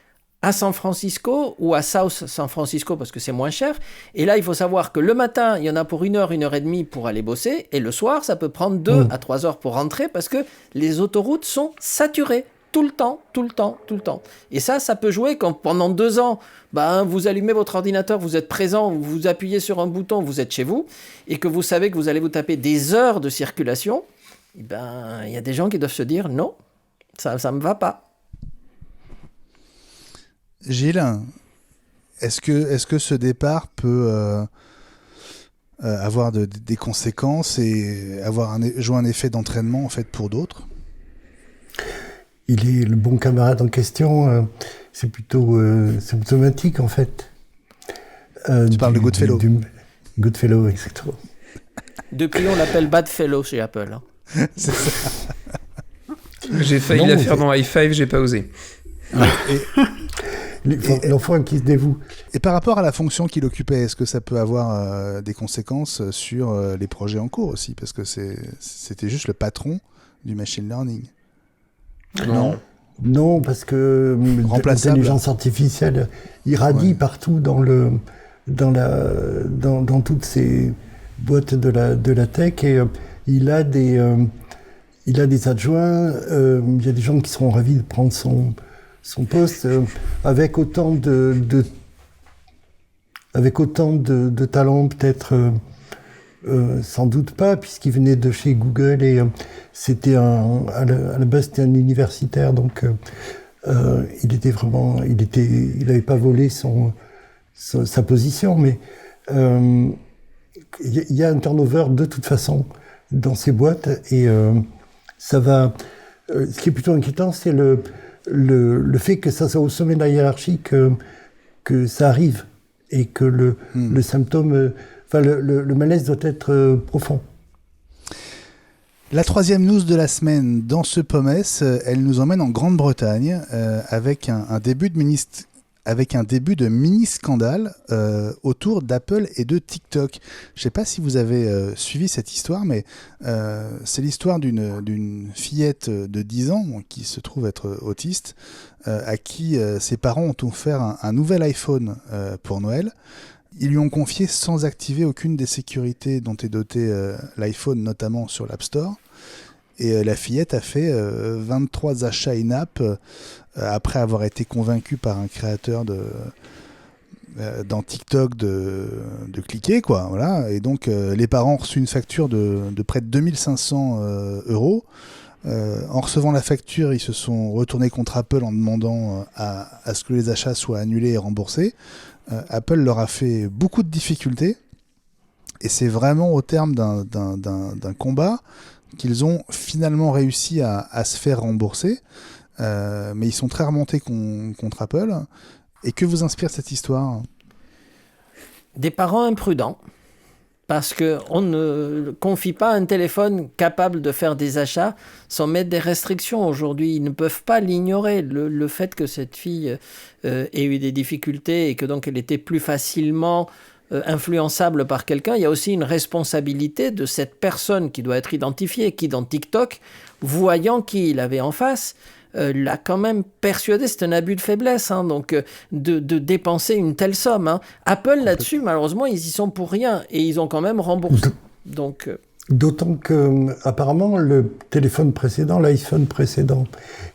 à San Francisco ou à South San Francisco parce que c'est moins cher. Et là, il faut savoir que le matin, il y en a pour 1 heure, 1h30 pour aller bosser. Et le soir, ça peut prendre 2 à 3 heures pour rentrer parce que les autoroutes sont saturées tout le temps. Et ça peut jouer quand pendant 2 ans, vous allumez votre ordinateur, vous êtes présent, vous appuyez sur un bouton, vous êtes chez vous et que vous savez que vous allez vous taper des heures de circulation. Il y a des gens qui doivent se dire non, ça me va pas. Gilles, est-ce que ce départ peut avoir des conséquences et jouer un effet d'entraînement en fait pour d'autres ? Il est le bon camarade en question, c'est plutôt symptomatique en fait. Tu parles de Goodfellow. Goodfellow, exactement. Depuis, on l'appelle Badfellow chez Apple. Hein. C'est ça. J'ai failli la faire dans i5, j'ai pas osé. L'enfant qui se dévoue. Et par rapport à la fonction qu'il occupait, est-ce que ça peut avoir des conséquences sur les projets en cours aussi ? Parce que c'était juste le patron du machine learning. Non, parce que l'intelligence artificielle irradie partout dans toutes ces boîtes de la tech et il a des adjoints, il y a des gens qui seront ravis de prendre son poste avec autant de talent peut-être sans doute pas puisqu'il venait de chez Google et c'était à la base c'était un universitaire donc il n'avait pas volé sa position, mais il y a un turnover de toute façon dans ces boîtes et ça va. Ce qui est plutôt inquiétant, c'est le fait que ça soit au sommet de la hiérarchie que ça arrive et que le symptôme, le malaise doit être profond. La troisième news de la semaine dans ce POMES, elle nous emmène en Grande-Bretagne avec un début de mini-scandale autour d'Apple et de TikTok. Je ne sais pas si vous avez suivi cette histoire, mais c'est l'histoire d'une fillette de 10 ans qui se trouve être autiste, à qui ses parents ont offert un nouvel iPhone pour Noël. Ils lui ont confié sans activer aucune des sécurités dont est doté l'iPhone, notamment sur l'App Store. Et la fillette a fait 23 achats in-app après avoir été convaincue par un créateur dans TikTok de cliquer, quoi. Voilà. Et donc, les parents ont reçu une facture de près de 2500 €. En recevant la facture, ils se sont retournés contre Apple en demandant à ce que les achats soient annulés et remboursés. Apple leur a fait beaucoup de difficultés et c'est vraiment au terme d'un combat qu'ils ont finalement réussi à se faire rembourser, mais ils sont très remontés contre Apple. Et que vous inspire cette histoire ? Des parents imprudents, parce qu'on ne confie pas un téléphone capable de faire des achats sans mettre des restrictions. Aujourd'hui, ils ne peuvent pas l'ignorer. Le fait que cette fille ait eu des difficultés et que donc elle était plus facilement influençable par quelqu'un, il y a aussi une responsabilité de cette personne qui doit être identifiée, qui dans TikTok, voyant qui il avait en face, l'a quand même persuadé, c'est un abus de faiblesse, hein, donc de dépenser une telle somme. Hein. Apple, là-dessus, malheureusement, ils y sont pour rien et ils ont quand même remboursé. Donc, d'autant que, apparemment, le téléphone précédent, l'iPhone précédent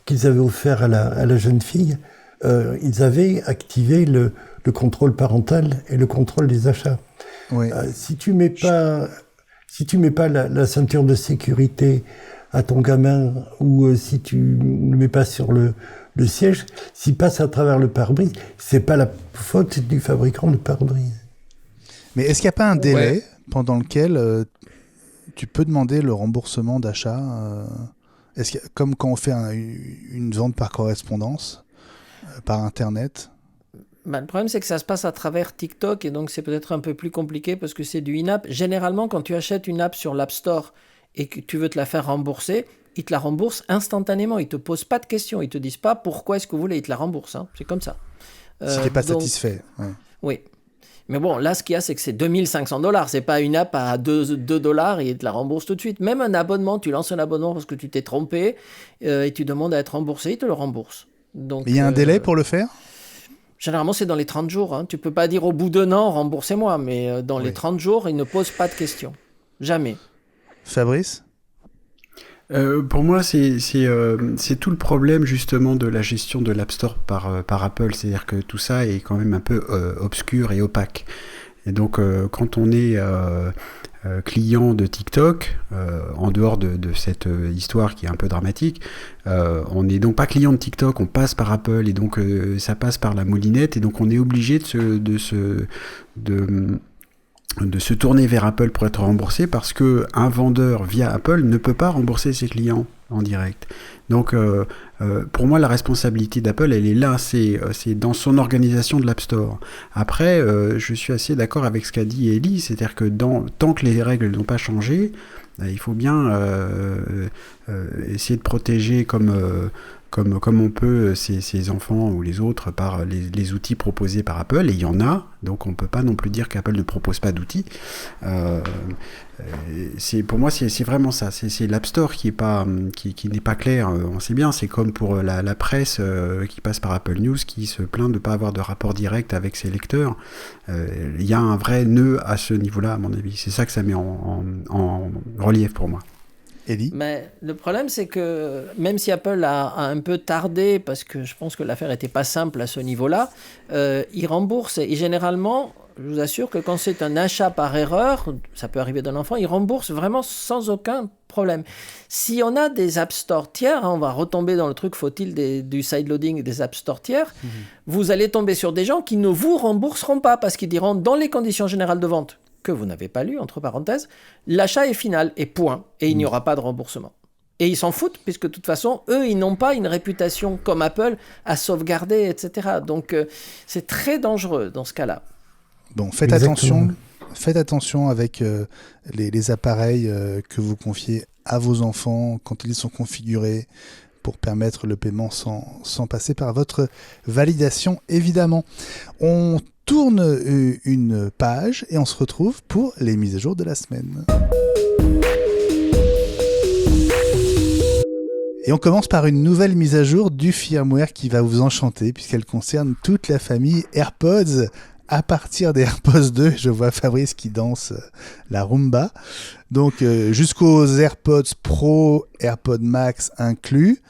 qu'ils avaient offert à la jeune fille, ils avaient activé le contrôle parental et le contrôle des achats. Oui. Si tu mets pas la ceinture de sécurité à ton gamin ou si tu ne le mets pas sur le siège, s'il passe à travers le pare-brise, c'est pas la faute du fabricant de pare-brise. Mais est-ce qu'il n'y a pas un délai pendant lequel tu peux demander le remboursement d'achat est-ce que, comme quand on fait une vente par correspondance, par Internet? Le problème, c'est que ça se passe à travers TikTok et donc c'est peut-être un peu plus compliqué parce que c'est du in-app. Généralement, quand tu achètes une app sur l'App Store et que tu veux te la faire rembourser, ils te la remboursent instantanément. Ils ne te posent pas de questions. Ils ne te disent pas pourquoi est-ce que vous voulez. Ils te la remboursent. Hein. C'est comme ça. Si tu n'es pas satisfait. Ouais. Oui. Mais bon, là, ce qu'il y a, c'est que c'est $2500. C'est pas une app à $2 et ils te la remboursent tout de suite. Même un abonnement, tu lances un abonnement parce que tu t'es trompé et tu demandes à être remboursé, ils te le remboursent. Donc, il y a un délai pour le faire ? Généralement, c'est dans les 30 jours. Hein. Tu ne peux pas dire au bout d'un an, remboursez-moi. Mais dans les 30 jours, ils ne posent pas de questions. Jamais. Fabrice ? Pour moi, c'est tout le problème justement de la gestion de l'App Store par Apple. C'est-à-dire que tout ça est quand même un peu obscur et opaque. Et donc, quand on est client de TikTok, en dehors de cette histoire qui est un peu dramatique, on n'est donc pas client de TikTok, on passe par Apple et donc ça passe par la moulinette et donc on est obligé de se tourner vers Apple pour être remboursé parce que un vendeur via Apple ne peut pas rembourser ses clients en direct. Donc pour moi la responsabilité d'Apple elle est là, c'est dans son organisation de l'App Store. Après je suis assez d'accord avec ce qu'a dit Ellie, c'est-à-dire que tant que les règles n'ont pas changé, il faut bien essayer de protéger comme on peut ces enfants ou les autres par les outils proposés par Apple, et il y en a, donc on ne peut pas non plus dire qu'Apple ne propose pas d'outils. Pour moi, c'est vraiment ça, c'est l'App Store qui n'est pas clair, on sait bien, c'est comme pour la presse qui passe par Apple News, qui se plaint de ne pas avoir de rapport direct avec ses lecteurs. Il y a un vrai nœud à ce niveau-là, à mon avis, c'est ça que ça met en relief pour moi. Ellie? Mais le problème, c'est que même si Apple a un peu tardé, parce que je pense que l'affaire n'était pas simple à ce niveau-là, ils remboursent. Et généralement, je vous assure que quand c'est un achat par erreur, ça peut arriver d'un enfant, ils remboursent vraiment sans aucun problème. Si on a des App Store tiers, on va retomber dans le truc, faut-il du sideloading et des App Store tiers, vous allez tomber sur des gens qui ne vous rembourseront pas, parce qu'ils diront, dans les conditions générales de vente, que vous n'avez pas lu, entre parenthèses, l'achat est final et point. Et il n'y aura pas de remboursement. Et ils s'en foutent, puisque de toute façon, eux, ils n'ont pas une réputation comme Apple à sauvegarder, etc. Donc, c'est très dangereux dans ce cas-là. Bon, faites attention avec les appareils que vous confiez à vos enfants quand ils sont configurés pour permettre le paiement sans passer par votre validation, évidemment. On tourne une page et on se retrouve pour les mises à jour de la semaine. Et on commence par une nouvelle mise à jour du firmware qui va vous enchanter puisqu'elle concerne toute la famille AirPods. À partir des AirPods 2, je vois Fabrice qui danse la rumba. Donc jusqu'aux AirPods Pro, AirPods Max inclus.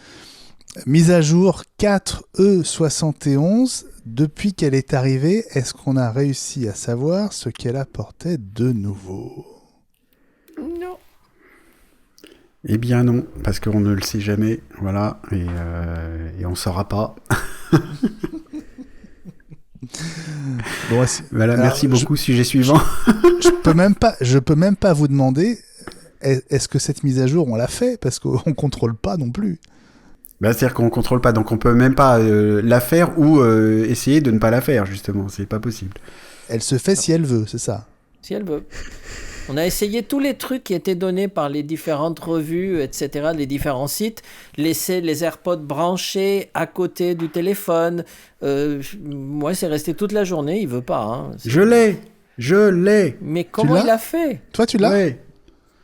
Mise à jour 4E71. Depuis qu'elle est arrivée, est-ce qu'on a réussi à savoir ce qu'elle apportait de nouveau ? Non. Eh bien non, parce qu'on ne le sait jamais, voilà, et on ne saura pas. Bon, voilà, alors, merci beaucoup, sujet suivant. Je peux même pas vous demander, est-ce que cette mise à jour, on l'a fait ? Parce qu'on ne contrôle pas non plus. Bah, c'est-à-dire qu'on ne contrôle pas, donc on peut même pas la faire ou essayer de ne pas la faire, justement, c'est pas possible. Elle se fait si elle veut, c'est ça ? Si elle veut. On a essayé tous les trucs qui étaient donnés par les différentes revues, etc., les différents sites, laisser les AirPods branchés à côté du téléphone. Moi, c'est resté toute la journée, il veut pas. Hein. Je l'ai. Mais comment il a fait ? Toi, tu l'as ? Ouais.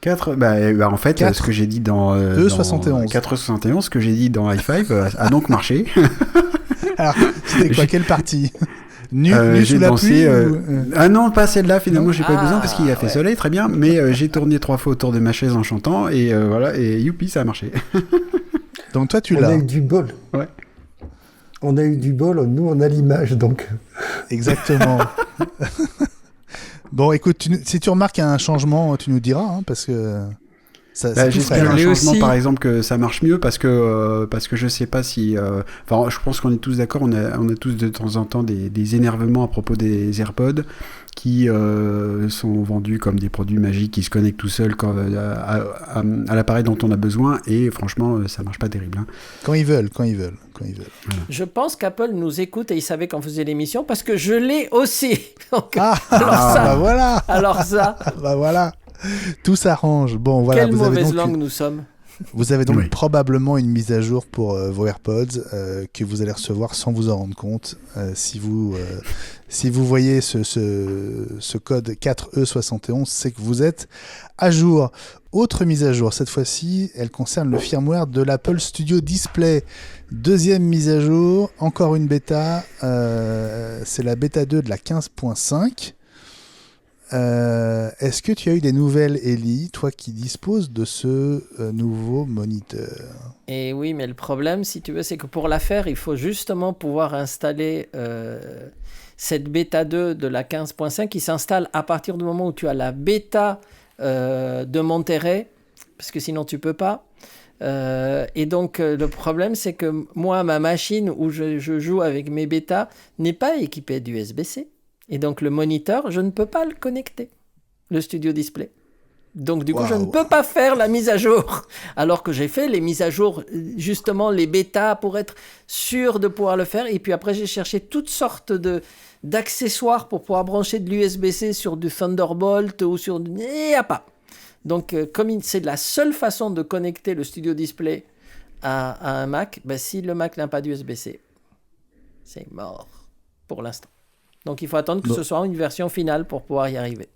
4, en fait, 4, ce que j'ai dit dans 471, ce que j'ai dit dans i5 a donc marché. Alors, c'était quoi, quelle partie ? Nu j'ai dansé. Ah non, pas celle-là. Finalement, j'ai pas eu besoin parce qu'il a fait soleil, très bien. Mais j'ai tourné 3 fois autour de ma chaise en chantant et voilà. Et youpi, ça a marché. Donc toi, tu l'as. On a eu du bol. Ouais. On a eu du bol. Nous, on a l'image, donc. Exactement. Bon, écoute, si tu remarques un changement, tu nous diras, hein, parce que. J'espère un changement, par exemple, que ça marche mieux parce que je sais pas si. Enfin, je pense qu'on est tous d'accord. On a tous de temps en temps des énervements à propos des AirPods qui sont vendus comme des produits magiques qui se connectent tout seuls à l'appareil dont on a besoin et franchement, ça marche pas terrible. Hein. Quand ils veulent. Voilà. Je pense qu'Apple nous écoute et il savait qu'on faisait l'émission parce que je l'ai aussi. Donc, voilà. Alors ça. Bah voilà. Tout s'arrange. Bon, voilà. Quelle mauvaise langue nous sommes. Vous avez donc probablement une mise à jour pour vos AirPods que vous allez recevoir sans vous en rendre compte. Si vous voyez ce code 4E71, c'est que vous êtes à jour. Autre mise à jour, cette fois-ci, elle concerne le firmware de l'Apple Studio Display. Deuxième mise à jour, encore une bêta. C'est la bêta 2 de la 15.5. Est-ce que tu as eu des nouvelles, Ellie, toi qui disposes de ce nouveau moniteur ? Et oui, mais le problème, si tu veux, c'est que pour la faire, il faut justement pouvoir installer cette bêta 2 de la 15.5 qui s'installe à partir du moment où tu as la bêta de Monterey, parce que sinon tu peux pas. Et donc le problème, c'est que moi, ma machine où je joue avec mes bêtas n'est pas équipée d'USB-C. Et donc, le moniteur, je ne peux pas le connecter, le Studio Display. Donc, du coup, je ne peux pas faire la mise à jour. Alors que j'ai fait les mises à jour, justement, les bêtas, pour être sûr de pouvoir le faire. Et puis après, j'ai cherché toutes sortes d'accessoires pour pouvoir brancher de l'USB-C sur du Thunderbolt ou sur... Et il n'y a pas. Donc, comme c'est la seule façon de connecter le Studio Display à un Mac, si le Mac n'a pas d'USB-C, c'est mort pour l'instant. Donc, il faut attendre que ce soit une version finale pour pouvoir y arriver.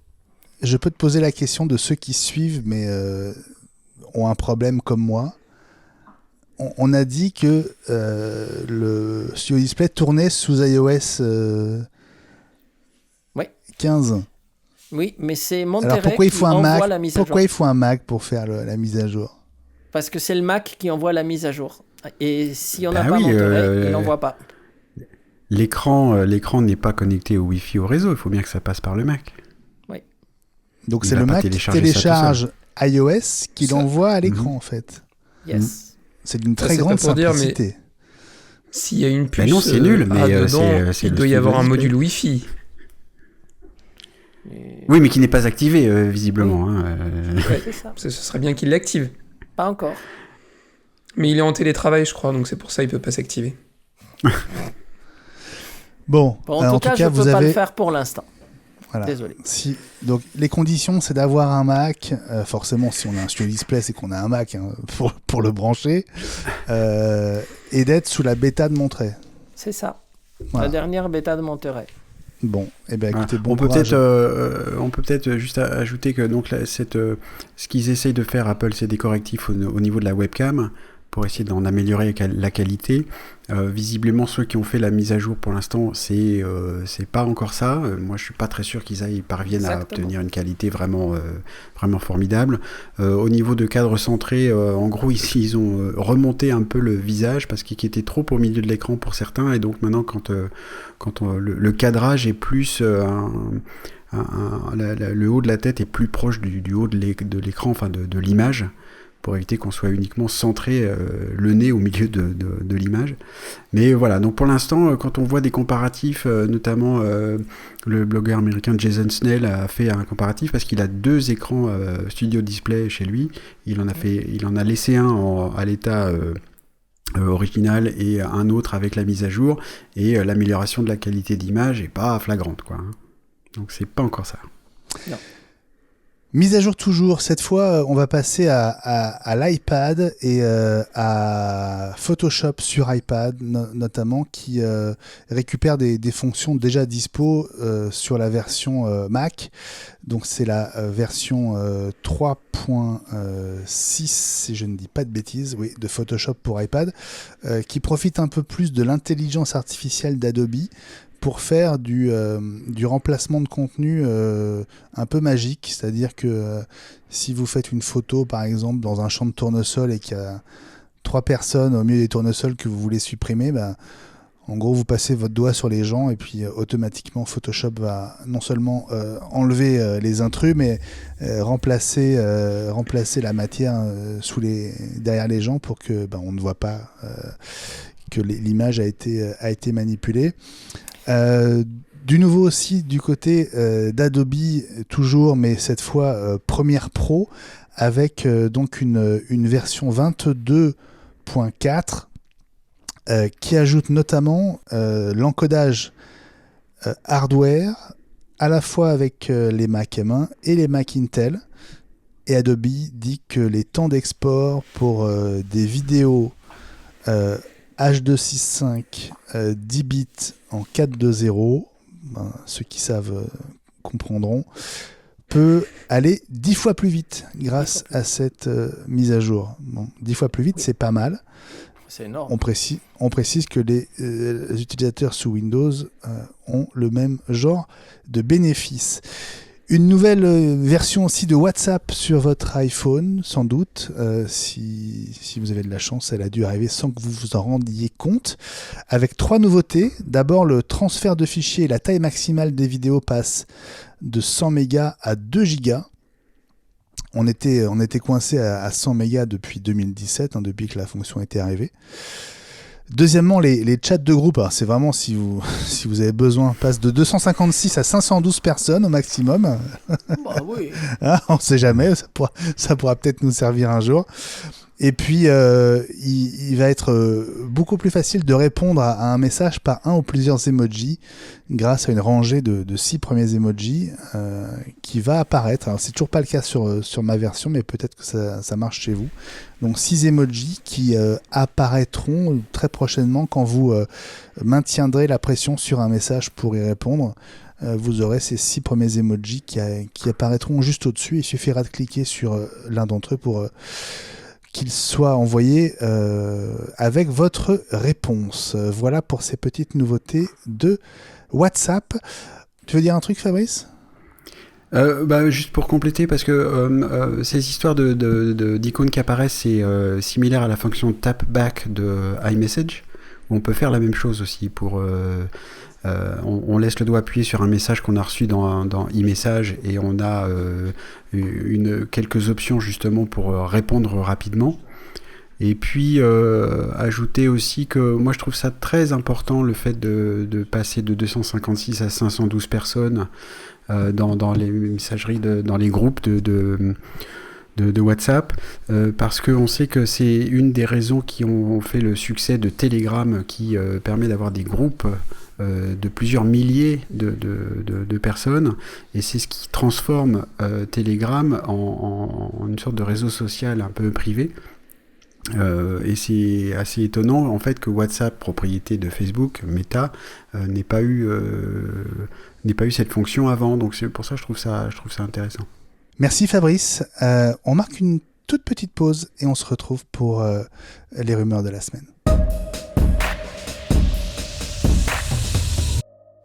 Je peux te poser la question de ceux qui suivent, mais ont un problème comme moi. On a dit que le Studio Display tournait sous iOS 15. Oui, mais c'est Monterey Alors, pourquoi il faut qui un envoie Mac, la mise à jour. pourquoi il faut un Mac pour faire la mise à jour ? parce que c'est le Mac qui envoie la mise à jour. Et si on n'a Bah pas oui, Monterey, il n'envoie pas. L'écran n'est pas connecté au Wi-Fi au réseau, il faut bien que ça passe par le Mac. Donc Il c'est va le pas Mac qui télécharger télécharge iOS qui Ça- l'envoie à l'écran en fait. Yes. C'est d'une Ça, très c'est grande pas pour dire, mais- simplicité. S'il y a une puce non, c'est nul, mais, dedans, c'est il le doit y Studio avoir un Display. module Wi-Fi. Oui, mais qui n'est pas activé, visiblement. hein, C'est ça. Ce serait bien qu'il l'active. Pas encore. Mais il est en télétravail, je crois, donc c'est pour ça qu'il peut pas s'activer. Bon, En tout cas, je ne peux pas le faire pour l'instant. Voilà. Désolé. Donc les conditions, c'est d'avoir un Mac. Forcément, si on a un Studio Display, c'est qu'on a un Mac pour le brancher. Et d'être sous la bêta de Monterey. C'est ça. Voilà. La dernière bêta de Monterey. Bon, eh ben écoutez, bon on peut courage. peut-être juste ajouter que donc ce qu'ils essayent de faire, Apple, c'est des correctifs au niveau de la webcam pour essayer d'en améliorer la qualité. Visiblement, ceux qui ont fait la mise à jour pour l'instant, c'est pas encore ça. Moi, je suis pas très sûr qu'ils parviennent à obtenir une qualité vraiment formidable. Au niveau de cadre centré, en gros, ici, ils ont remonté un peu le visage parce qu'il était trop au milieu de l'écran pour certains. Et donc maintenant, quand le cadrage est plus... le haut de la tête est plus proche du haut de l'écran, enfin de l'image, pour éviter qu'on soit uniquement centré le nez au milieu de l'image. Mais voilà, donc pour l'instant, quand on voit des comparatifs, notamment le blogueur américain Jason Snell a fait un comparatif parce qu'il a 2 écrans Studio Display chez lui. Il en a laissé un à l'état original et un autre avec la mise à jour, et l'amélioration de la qualité d'image est pas flagrante, quoi. Donc c'est pas encore ça. Non. Mise à jour toujours. Cette fois, on va passer à l'iPad et à Photoshop sur iPad, notamment, qui récupère des fonctions déjà dispo sur la version Mac. Donc, c'est la version 3.6, si je ne dis pas de bêtises, oui, de Photoshop pour iPad, qui profite un peu plus de l'intelligence artificielle d'Adobe pour faire du remplacement de contenu un peu magique, c'est-à-dire que si vous faites une photo par exemple dans un champ de tournesol et qu'il y a 3 personnes au milieu des tournesols que vous voulez supprimer, en gros vous passez votre doigt sur les gens et puis automatiquement Photoshop va non seulement enlever les intrus mais remplacer la matière derrière les gens pour que on ne voit pas que l'image a été manipulée. Du nouveau aussi du côté d'Adobe toujours, mais cette fois Premiere Pro avec donc une version 22.4 qui ajoute notamment l'encodage hardware à la fois avec les Mac M1 et les Mac Intel, et Adobe dit que les temps d'export pour des vidéos H265 10 bits en 4.2.0, ceux qui savent comprendront, peut aller 10 fois plus vite grâce à cette mise à jour. Bon, 10 fois plus vite, c'est pas mal. C'est énorme. On précise que les utilisateurs sous Windows ont le même genre de bénéfices. Une nouvelle version aussi de WhatsApp sur votre iPhone, sans doute. Si vous avez de la chance, elle a dû arriver sans que vous vous en rendiez compte. Avec 3 nouveautés. D'abord, le transfert de fichiers et la taille maximale des vidéos passe de 100 mégas à 2 gigas. On était coincé à 100 mégas depuis 2017, depuis que la fonction était arrivée. Deuxièmement, les chats de groupe, c'est vraiment si vous avez besoin, passe de 256 à 512 personnes au maximum. Oui. On ne sait jamais, ça pourra peut-être nous servir un jour. Et puis, il va être beaucoup plus facile de répondre à un message par un ou plusieurs emojis grâce à une rangée de 6 premiers emojis qui va apparaître. Alors, c'est toujours pas le cas sur ma version, mais peut-être que ça marche chez vous. Donc, 6 emojis qui apparaîtront très prochainement quand vous maintiendrez la pression sur un message pour y répondre. Vous aurez ces 6 premiers emojis qui apparaîtront juste au-dessus. Il suffira de cliquer sur l'un d'entre eux pour... qu'il soit envoyé avec votre réponse. Voilà pour ces petites nouveautés de WhatsApp. Tu veux dire un truc, Fabrice ? Juste pour compléter, parce que ces histoires d'icônes qui apparaissent, c'est similaire à la fonction tap back de iMessage, où on peut faire la même chose aussi. On laisse le doigt appuyé sur un message qu'on a reçu dans iMessage et on a quelques options justement pour répondre rapidement. Et puis ajouter aussi que moi je trouve ça très important, le fait de passer de 256 à 512 personnes dans les messageries, dans les groupes de WhatsApp, parce qu'on sait que c'est une des raisons qui ont fait le succès de Telegram, qui permet d'avoir des groupes de plusieurs milliers de personnes, et c'est ce qui transforme Telegram en une sorte de réseau social un peu privé. Et c'est assez étonnant en fait que WhatsApp, propriété de Facebook, Meta, n'ait pas eu cette fonction avant. Donc c'est pour ça que je trouve ça intéressant. Merci Fabrice. On marque une toute petite pause et on se retrouve pour les rumeurs de la semaine.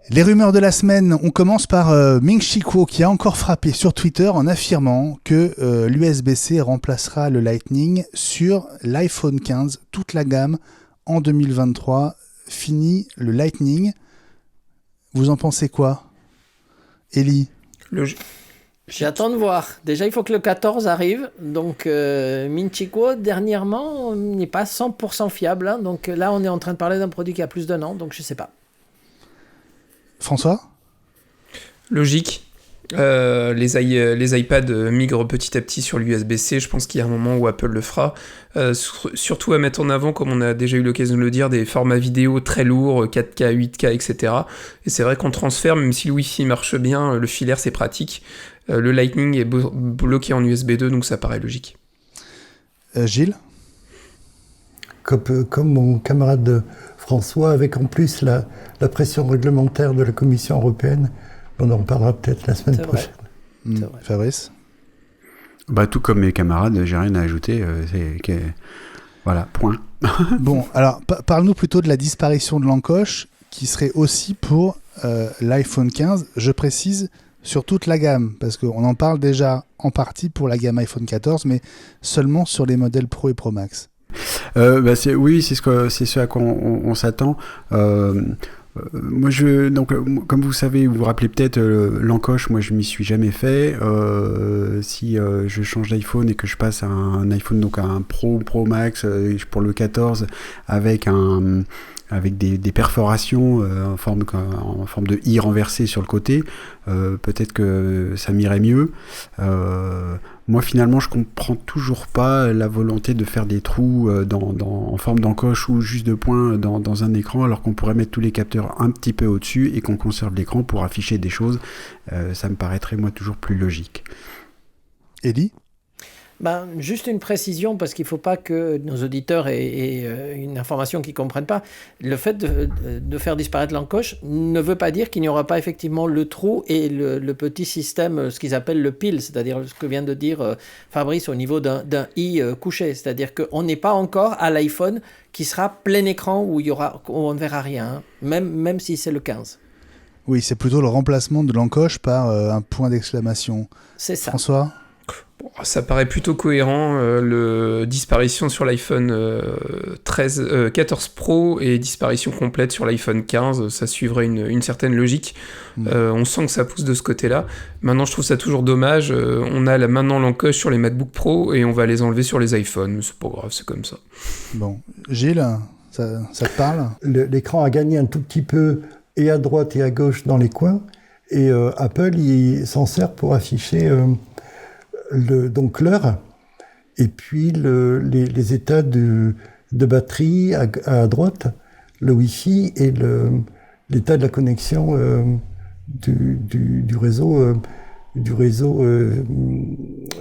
Les rumeurs de la semaine, on commence par Ming-Chi Kuo qui a encore frappé sur Twitter en affirmant que l'USB-C remplacera le Lightning sur l'iPhone 15, toute la gamme, en 2023. Fini le Lightning. Vous en pensez quoi, Ellie? J'attends de voir. Déjà, il faut que le 14 arrive. Donc, Ming-Chi Kuo, dernièrement, n'est pas 100% fiable. Hein. Donc là, on est en train de parler d'un produit qui a plus d'1 an. Donc, je ne sais pas. François ? Logique. Les iPads migrent petit à petit sur l'USB-C. Je pense qu'il y a un moment où Apple le fera. Surtout à mettre en avant, comme on a déjà eu l'occasion de le dire, des formats vidéo très lourds, 4K, 8K, etc. Et c'est vrai qu'on transfère, même si le Wi-Fi marche bien, le filaire c'est pratique. Le Lightning est bloqué en USB 2, donc ça paraît logique. Gilles ? Comme mon camarade François, avec en plus la pression réglementaire de la Commission européenne, on en parlera peut-être la semaine prochaine. Fabrice ? Tout comme mes camarades, j'ai rien à ajouter. Voilà, point. Bon, alors parle-nous plutôt de la disparition de l'encoche qui serait aussi pour l'iPhone 15. Je précise sur toute la gamme, parce qu'on en parle déjà en partie pour la gamme iPhone 14, mais seulement sur les modèles Pro et Pro Max. C'est ce à quoi on s'attend. Moi, comme vous savez, vous vous rappelez peut-être, l'encoche, moi je m'y suis jamais fait. Si je change d'iPhone et que je passe à un iPhone, donc à un Pro Max pour le 14 avec des perforations en forme de i renversé sur le côté, peut-être que ça m'irait mieux. Moi finalement je comprends toujours pas la volonté de faire des trous en forme d'encoche ou juste de points dans un écran, alors qu'on pourrait mettre tous les capteurs un petit peu au-dessus et qu'on conserve l'écran pour afficher des choses. Ça me paraîtrait moi toujours plus logique. Ellie ? Juste une précision, parce qu'il ne faut pas que nos auditeurs aient une information qu'ils ne comprennent pas. Le fait de faire disparaître l'encoche ne veut pas dire qu'il n'y aura pas effectivement le trou et le petit système, ce qu'ils appellent le pile, c'est-à-dire ce que vient de dire Fabrice au niveau d'un i couché. C'est-à-dire qu'on n'est pas encore à l'iPhone qui sera plein écran où on ne verra rien, hein, même si c'est le 15. Oui, c'est plutôt le remplacement de l'encoche par un point d'exclamation. C'est ça. François ? Ça paraît plutôt cohérent, disparition sur l'iPhone 14 Pro et disparition complète sur l'iPhone 15, ça suivrait une certaine logique. On sent que ça pousse de ce côté-là. Maintenant, je trouve ça toujours dommage. On a maintenant l'encoche sur les MacBook Pro et on va les enlever sur les iPhones. C'est pas grave, c'est comme ça. Bon, Gilles, ça te parle ? L'écran a gagné un tout petit peu et à droite et à gauche dans les coins, et Apple il s'en sert pour afficher donc l'heure, et puis les états de batterie à droite, le Wi-Fi et l'état de la connexion du réseau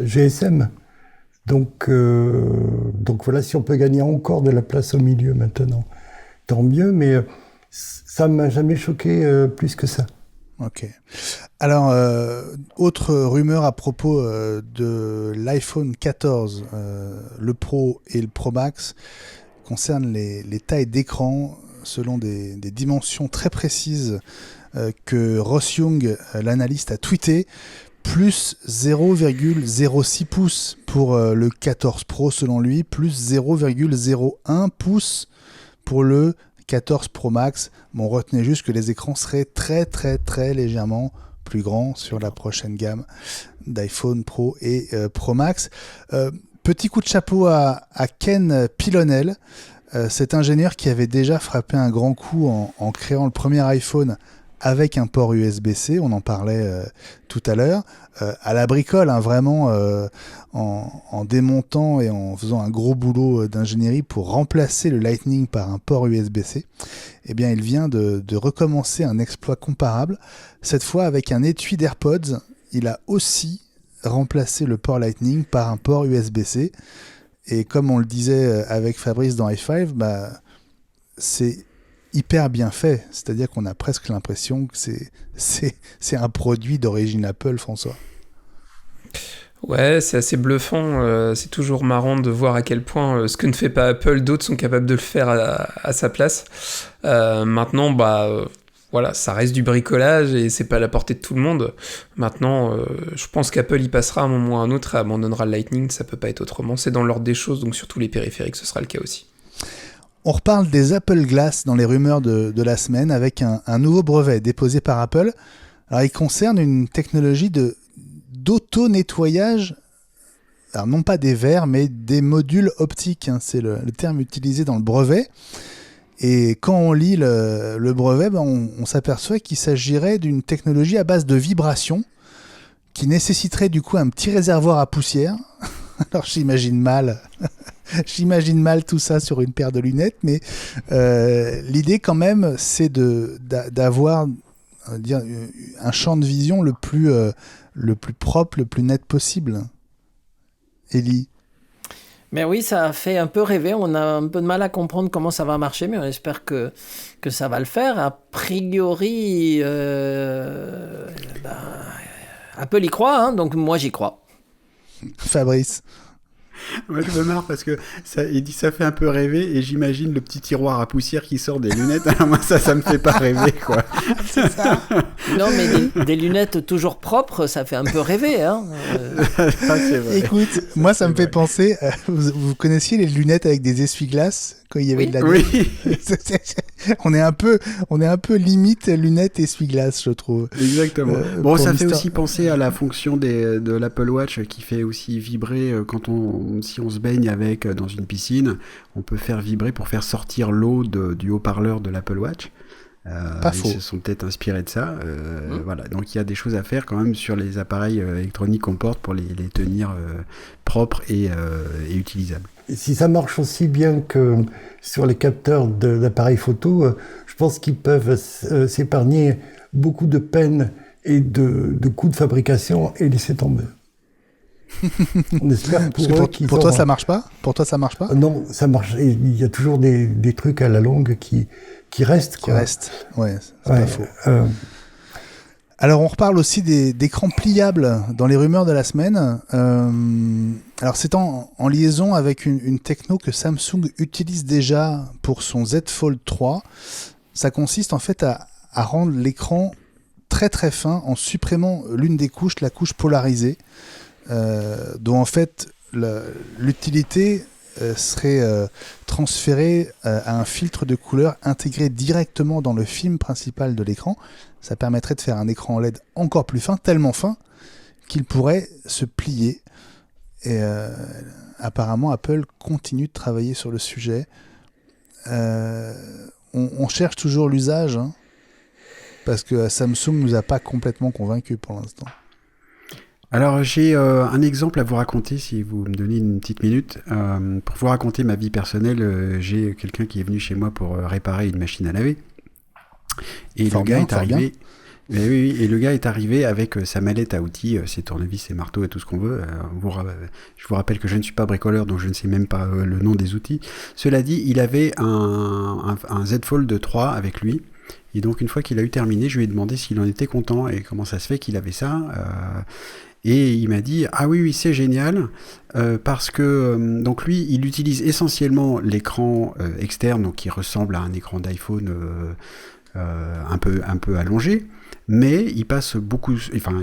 GSM. Donc voilà, si on peut gagner encore de la place au milieu maintenant, tant mieux, mais ça m'a jamais choqué plus que ça. Ok. Alors, autre rumeur à propos de l'iPhone 14, le Pro et le Pro Max, concerne les tailles d'écran selon des dimensions très précises que Ross Young, l'analyste, a tweeté. plus 0,06 pouces pour le 14 Pro selon lui, plus 0,01 pouces pour le 14 Pro Max. Bon, retenez juste que les écrans seraient très très très légèrement plus grands sur la prochaine gamme d'iPhone Pro et Pro Max. Petit coup de chapeau à Ken Pilonel, cet ingénieur qui avait déjà frappé un grand coup en créant le premier iPhone avec un port USB-C, on en parlait tout à l'heure, à la bricole, hein, vraiment en démontant et en faisant un gros boulot d'ingénierie pour remplacer le Lightning par un port USB-C. Eh bien, il vient de recommencer un exploit comparable, cette fois avec un étui d'AirPods. Il a aussi remplacé le port Lightning par un port USB-C. Et comme on le disait avec Fabrice dans i5, c'est hyper bien fait. C'est-à-dire qu'on a presque l'impression que c'est un produit d'origine Apple, François. Ouais, c'est assez bluffant. C'est toujours marrant de voir à quel point ce que ne fait pas Apple, d'autres sont capables de le faire à sa place. Maintenant, voilà, ça reste du bricolage et c'est pas à la portée de tout le monde. Maintenant, je pense qu'Apple y passera à un moment ou à un autre et abandonnera le Lightning. Ça peut pas être autrement. C'est dans l'ordre des choses, donc sur tous les périphériques, ce sera le cas aussi. On reparle des Apple Glass dans les rumeurs de la semaine avec un nouveau brevet déposé par Apple. Alors, il concerne une technologie d'auto-nettoyage, alors non pas des verres, mais des modules optiques, hein, c'est le terme utilisé dans le brevet. Et quand on lit le brevet, on s'aperçoit qu'il s'agirait d'une technologie à base de vibration qui nécessiterait du coup un petit réservoir à poussière. Alors j'imagine mal tout ça sur une paire de lunettes, mais l'idée quand même, c'est d'avoir un champ de vision le plus propre, le plus net possible. Élie? Mais oui, ça a fait un peu rêver. On a un peu de mal à comprendre comment ça va marcher, mais on espère que ça va le faire. A priori, Apple y croit, hein, donc moi j'y crois. Fabrice? Moi, je me marre parce que il dit ça fait un peu rêver et j'imagine le petit tiroir à poussière qui sort des lunettes. Alors moi, ça me fait pas rêver, quoi. C'est ça. Non, mais des lunettes toujours propres, ça fait un peu rêver, hein. C'est vrai. Écoute, moi, ça me fait penser. Vous connaissiez les lunettes avec des essuie-glaces quand il y avait de la neige? Oui. On est un peu limite lunettes essuie-glaces, je trouve. Exactement. Bon, ça fait aussi penser à la fonction de l'Apple Watch qui fait aussi vibrer si on se baigne avec dans une piscine, on peut faire vibrer pour faire sortir l'eau du haut-parleur de l'Apple Watch. Pas faux. Ils se sont peut-être inspirés de ça. Voilà. Donc il y a des choses à faire quand même sur les appareils électroniques qu'on porte pour les tenir propres et utilisables. Et si ça marche aussi bien que sur les capteurs d'appareils photo, je pense qu'ils peuvent s'épargner beaucoup de peine et de coûts de fabrication et laisser tomber. On espère pour toi, ça marche pas? Pour toi, ça marche pas? Non, ça marche. Il y a toujours des trucs à la longue qui restent. Qui restent, ouais, c'est pas faux. Alors, on reparle aussi d'écrans pliables dans les rumeurs de la semaine. Alors, c'est en liaison avec une techno que Samsung utilise déjà pour son Z Fold 3. Ça consiste en fait à rendre l'écran très très fin en supprimant l'une des couches, la couche polarisée, dont en fait l'utilité serait transférée à un filtre de couleur intégré directement dans le film principal de l'écran. Ça permettrait de faire un écran LED encore plus fin, tellement fin qu'il pourrait se plier. Et apparemment, Apple continue de travailler sur le sujet. On cherche toujours l'usage, hein, parce que Samsung ne nous a pas complètement convaincus pour l'instant. Alors j'ai un exemple à vous raconter si vous me donnez une petite minute. Pour vous raconter ma vie personnelle, j'ai quelqu'un qui est venu chez moi pour réparer une machine à laver. Et le gars est arrivé. Oui, et le gars est arrivé avec sa mallette à outils, ses tournevis, ses marteaux et tout ce qu'on veut. Je vous rappelle que je ne suis pas bricoleur, donc je ne sais même pas le nom des outils. Cela dit, il avait un Z Fold 3 avec lui. Et donc une fois qu'il a eu terminé, je lui ai demandé s'il en était content et comment ça se fait qu'il avait ça. Et il m'a dit « Ah oui, c'est génial, parce que donc lui, il utilise essentiellement l'écran externe, donc qui ressemble à un écran d'iPhone un peu allongé, mais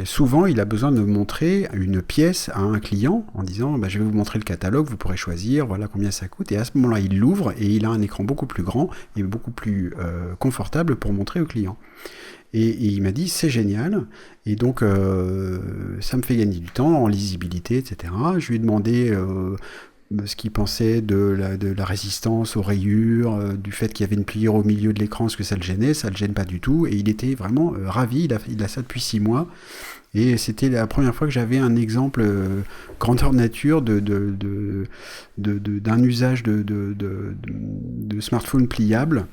souvent, il a besoin de montrer une pièce à un client en disant je vais vous montrer le catalogue, vous pourrez choisir, voilà combien ça coûte. Et à ce moment-là, il l'ouvre et il a un écran beaucoup plus grand et beaucoup plus confortable pour montrer au client. Et il m'a dit c'est génial, et donc ça me fait gagner du temps en lisibilité, etc. Je lui ai demandé ce qu'il pensait de la résistance aux rayures, du fait qu'il y avait une pliure au milieu de l'écran, ce que ça le gênait. Ça le gêne pas du tout, et il était vraiment ravi. Il a ça depuis 6 mois, et c'était la première fois que j'avais un exemple grandeur nature d'un usage de smartphone pliable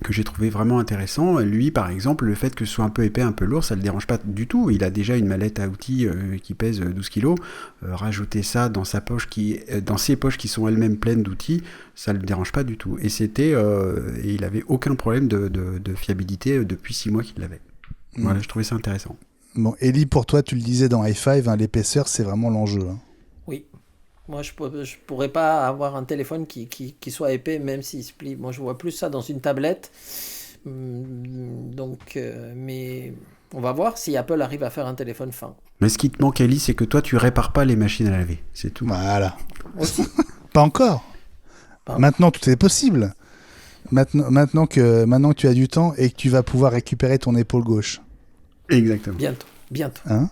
que j'ai trouvé vraiment intéressant. Lui, par exemple, le fait que ce soit un peu épais, un peu lourd, ça le dérange pas du tout. Il a déjà une mallette à outils qui pèse 12 kilos. Rajouter ça dans ses poches qui sont elles-mêmes pleines d'outils, ça le dérange pas du tout. Et et il avait aucun problème de fiabilité depuis 6 mois qu'il l'avait. Voilà, je trouvais ça intéressant. Bon, Ellie, pour toi, tu le disais dans High Five, l'épaisseur, c'est vraiment l'enjeu. Oui. Moi, je pourrais pas avoir un téléphone qui soit épais, même s'il se plie. Moi, je vois plus ça dans une tablette. Donc, mais on va voir si Apple arrive à faire un téléphone fin. Mais ce qui te manque, Ellie, c'est que toi, tu répares pas les machines à laver. C'est tout. Voilà. Pas encore. Maintenant, tout est possible. Maintenant que tu as du temps et que tu vas pouvoir récupérer ton épaule gauche. Exactement. Bientôt. Hein ?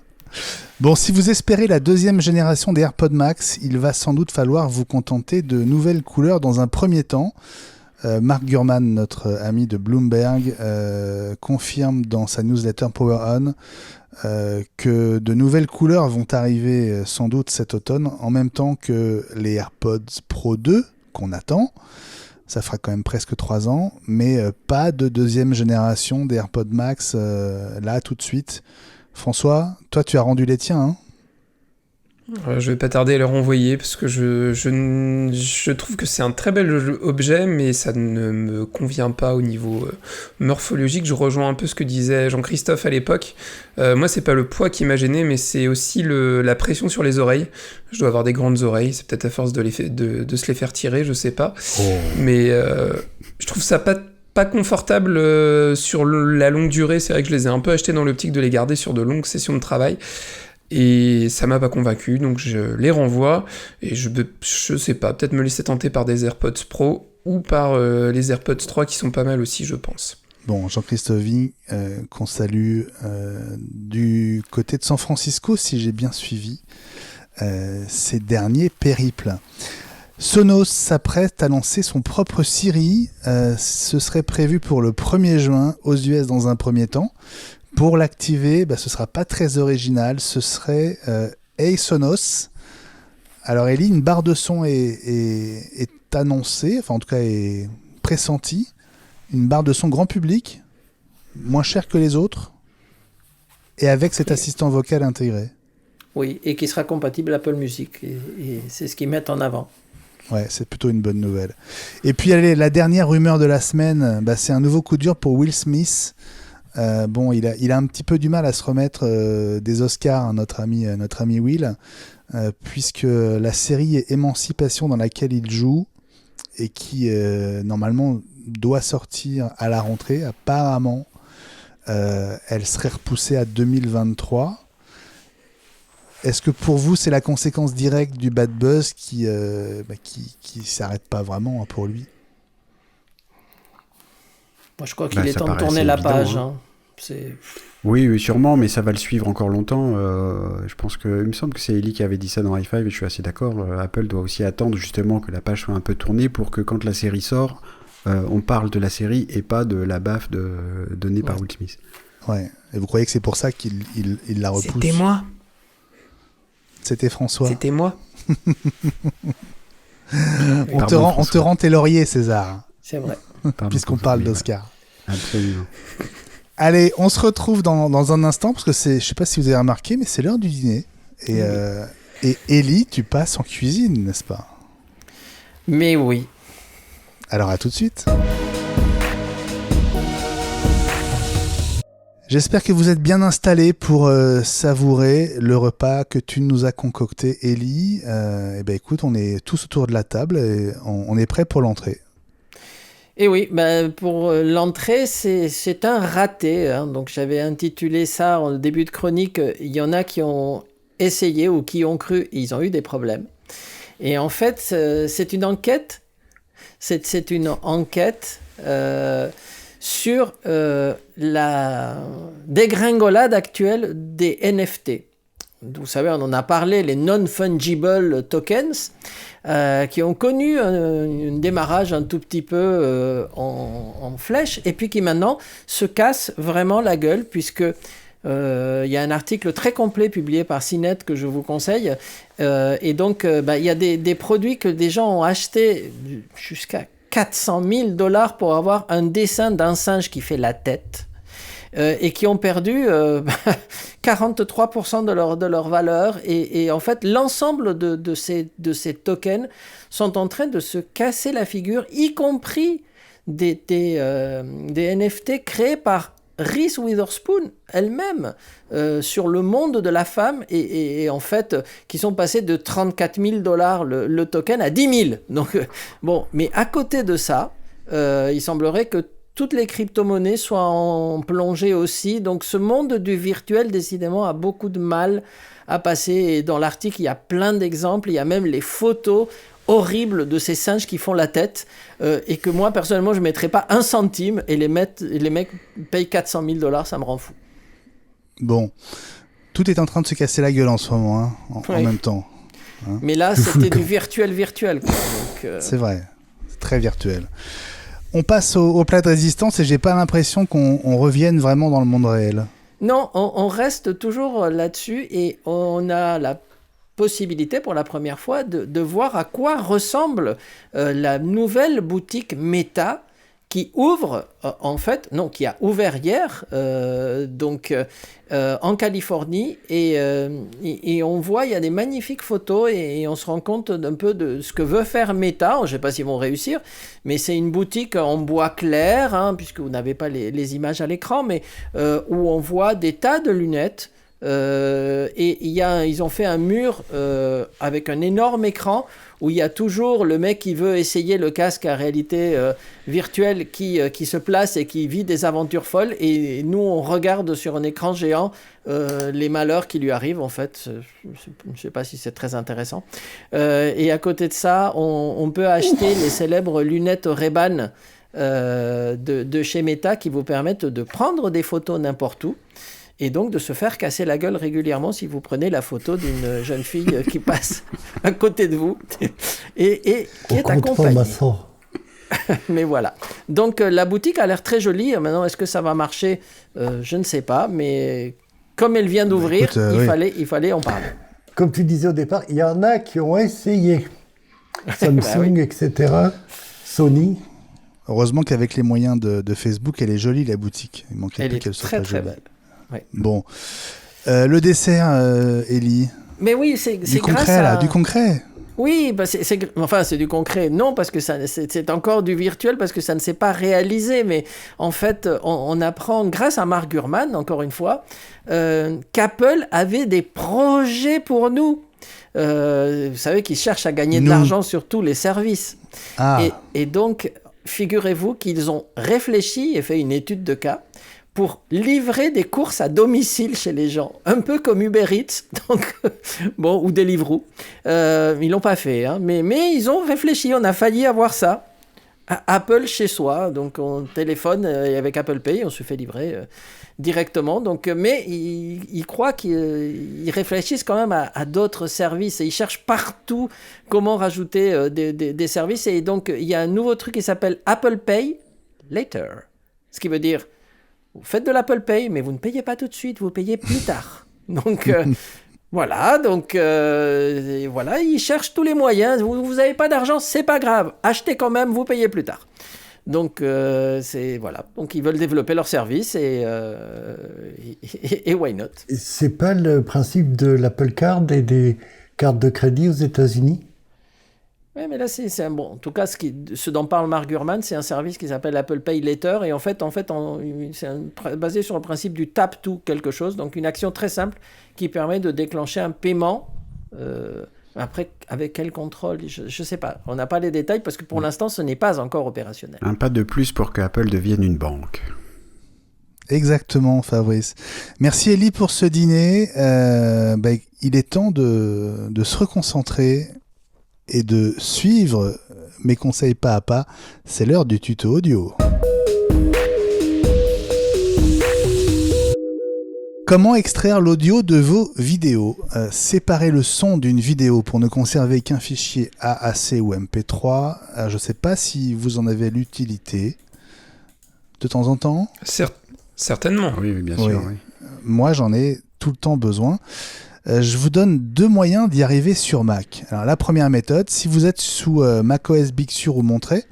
Bon, si vous espérez la 2e génération des AirPods Max, il va sans doute falloir vous contenter de nouvelles couleurs dans un premier temps. Mark Gurman, notre ami de Bloomberg, confirme dans sa newsletter Power On que de nouvelles couleurs vont arriver sans doute cet automne, en même temps que les AirPods Pro 2 qu'on attend. Ça fera quand même presque 3 ans, mais pas de 2e génération des AirPods Max là tout de suite. François, toi tu as rendu les tiens, hein ? Je vais pas tarder à les renvoyer parce que je trouve que c'est un très bel objet, mais ça ne me convient pas au niveau morphologique. Je rejoins un peu ce que disait Jean-Christophe à l'époque. Moi, c'est pas le poids qui m'a gêné, mais c'est aussi la pression sur les oreilles. Je dois avoir des grandes oreilles, c'est peut-être à force de se les faire tirer, je sais pas. Mais je trouve ça pas confortable sur la longue durée. C'est vrai que je les ai un peu achetés dans l'optique de les garder sur de longues sessions de travail. Et ça m'a pas convaincu, donc je les renvoie. Et je sais pas, peut-être me laisser tenter par des AirPods Pro ou par les AirPods 3 qui sont pas mal aussi, je pense. Bon, Jean-Christophe Vie, qu'on salue du côté de San Francisco, si j'ai bien suivi ces derniers périples. Sonos s'apprête à lancer son propre Siri. Ce serait prévu pour le 1er juin aux US dans un premier temps. Pour l'activer, ce sera pas très original. Ce serait Hey Sonos. Alors Ellie, une barre de son est annoncée, enfin en tout cas est pressentie. Une barre de son grand public, moins chère que les autres, et avec cet assistant vocal intégré. Oui, et qui sera compatible Apple Music. Et c'est ce qu'ils mettent en avant. Ouais, c'est plutôt une bonne nouvelle. Et puis allez, la dernière rumeur de la semaine, c'est un nouveau coup dur pour Will Smith. Il a un petit peu du mal à se remettre des Oscars, hein, notre ami Will, puisque la série Émancipation dans laquelle il joue et qui normalement doit sortir à la rentrée, apparemment elle serait repoussée à 2023. Est-ce que pour vous c'est la conséquence directe du bad buzz qui s'arrête pas vraiment, hein, pour lui? Moi, je crois qu'il est temps de tourner la page. Hein. Oui, sûrement, mais ça va le suivre encore longtemps. Je pense il me semble que c'est Ellie qui avait dit ça dans High Five, et je suis assez d'accord. Apple doit aussi attendre justement que la page soit un peu tournée pour que quand la série sort, on parle de la série et pas de la baffe donnée par Will Smith. Ouais. Et vous croyez que c'est pour ça qu'il la repousse? C'était moi. C'était François. C'était moi. On te rend tes lauriers, César. C'est vrai. Puisqu'on parle d'Oscar. Absolument. Allez, on se retrouve dans un instant, parce que je sais pas si vous avez remarqué, mais c'est l'heure du dîner. Et Ellie, tu passes en cuisine, n'est-ce pas? Mais oui. Alors à tout de suite. J'espère que vous êtes bien installés pour savourer le repas que tu nous as concocté, Ellie. Écoute, on est tous autour de la table et on est prêts pour l'entrée. Et oui, pour l'entrée, c'est un raté, hein. Donc j'avais intitulé ça en début de chronique. Il y en a qui ont essayé ou qui ont cru, et ils ont eu des problèmes. Et en fait, c'est une enquête. C'est une enquête sur la dégringolade actuelle des NFT. Vous savez, on en a parlé, les non-fungible tokens, qui ont connu un démarrage un tout petit peu en flèche, et puis qui maintenant se cassent vraiment la gueule, puisque y a un article très complet publié par CNET que je vous conseille, et donc y a des produits que des gens ont achetés jusqu'à $400,000 pour avoir un dessin d'un singe qui fait la tête. Et qui ont perdu 43% de leur valeur. Et en fait, l'ensemble de ces tokens sont en train de se casser la figure, y compris des NFT créés par Reese Witherspoon elle-même sur le monde de la femme et en fait qui sont passés de $34,000 le token à 10 000. Donc bon, mais à côté de ça, il semblerait que toutes les crypto-monnaies soient en plongée aussi. Donc ce monde du virtuel, décidément, a beaucoup de mal à passer. Et dans l'article, il y a plein d'exemples. Il y a même les photos horribles de ces singes qui font la tête. Et que moi, personnellement, je ne mettrais pas un centime. Et les mecs payent $400,000, ça me rend fou. Bon, tout est en train de se casser la gueule en ce moment, hein, en même temps. Hein. Mais là, c'était du virtuel. Quoi. Donc, c'est vrai, c'est très virtuel. On passe au plat de résistance et j'ai pas l'impression qu'on revienne vraiment dans le monde réel. Non, on reste toujours là-dessus et on a la possibilité pour la première fois de voir à quoi ressemble la nouvelle boutique Meta qui ouvre, qui a ouvert hier, en Californie, et on voit, il y a des magnifiques photos, et on se rend compte d'un peu de ce que veut faire Meta. Je ne sais pas s'ils vont réussir, mais c'est une boutique en bois clair, hein, puisque vous n'avez pas les images à l'écran, mais où on voit des tas de lunettes, et ils ont fait un mur avec un énorme écran où il y a toujours le mec qui veut essayer le casque à réalité virtuelle qui se place et qui vit des aventures folles, et nous on regarde sur un écran géant les malheurs qui lui arrivent en fait. Je ne sais pas si c'est très intéressant, et à côté de ça on peut acheter les célèbres lunettes Ray-Ban de chez Meta qui vous permettent de prendre des photos n'importe où. Et donc de se faire casser la gueule régulièrement si vous prenez la photo d'une jeune fille qui passe à côté de vous et qui est accompagnée. Mais voilà. Donc la boutique a l'air très jolie. Maintenant, est-ce que ça va marcher ? Je ne sais pas. Mais comme elle vient d'ouvrir, il fallait en parler. Comme tu disais au départ, il y en a qui ont essayé. Samsung, etc. Sony. Heureusement qu'avec les moyens de Facebook, elle est jolie la boutique. Il manquait plus qu'elle soit très, pas très jolie. belle. Ouais. Bon, le dessert, Ellie. Mais oui, c'est du grâce concret, là, du concret. Oui, c'est du concret. Non, parce que c'est encore du virtuel, parce que ça ne s'est pas réalisé. Mais en fait, on apprend, grâce à Mark Gurman, encore une fois, qu'Apple avait des projets pour nous. Vous savez qu'ils cherchent à gagner de l'argent sur tous les services. Ah. Et donc, figurez-vous qu'ils ont réfléchi et fait une étude de cas pour livrer des courses à domicile chez les gens, un peu comme Uber Eats, donc, ou Deliveroo. Ils l'ont pas fait, hein, mais ils ont réfléchi, on a failli avoir ça. Apple chez soi, donc on téléphone et avec Apple Pay, on se fait livrer directement. Donc, mais ils croient qu'ils réfléchissent quand même à d'autres services et ils cherchent partout comment rajouter des services. Et donc, il y a un nouveau truc qui s'appelle Apple Pay Later, ce qui veut dire vous faites de l'Apple Pay, mais vous ne payez pas tout de suite, vous payez plus tard. Donc, voilà, ils cherchent tous les moyens. Vous n'avez pas d'argent, c'est pas grave. Achetez quand même, vous payez plus tard. Donc, Donc, ils veulent développer leur service et why not ? C'est pas le principe de l'Apple Card et des cartes de crédit aux États-Unis ? Oui, mais là, c'est un bon. En tout cas, ce dont parle Mark Gurman, c'est un service qui s'appelle Apple Pay Later. Et en fait c'est basé sur le principe du tap to quelque chose. Donc, une action très simple qui permet de déclencher un paiement Après, avec quel contrôle, je ne sais pas. On n'a pas les détails parce que pour l'instant, ce n'est pas encore opérationnel. Un pas de plus pour que Apple devienne une banque. Exactement, Fabrice. Merci Ellie pour ce dîner. Il est temps de se reconcentrer et de suivre mes conseils pas à pas. C'est l'heure du tuto audio. Comment extraire l'audio de vos vidéos ? Séparer le son d'une vidéo pour ne conserver qu'un fichier AAC ou MP3. Je ne sais pas si vous en avez l'utilité de temps en temps. Certainement. Oui, bien sûr. Oui. Moi, j'en ai tout le temps besoin. Je vous donne 2 moyens d'y arriver sur Mac. Alors, la première méthode, si vous êtes sous macOS Big Sur ou Monterey,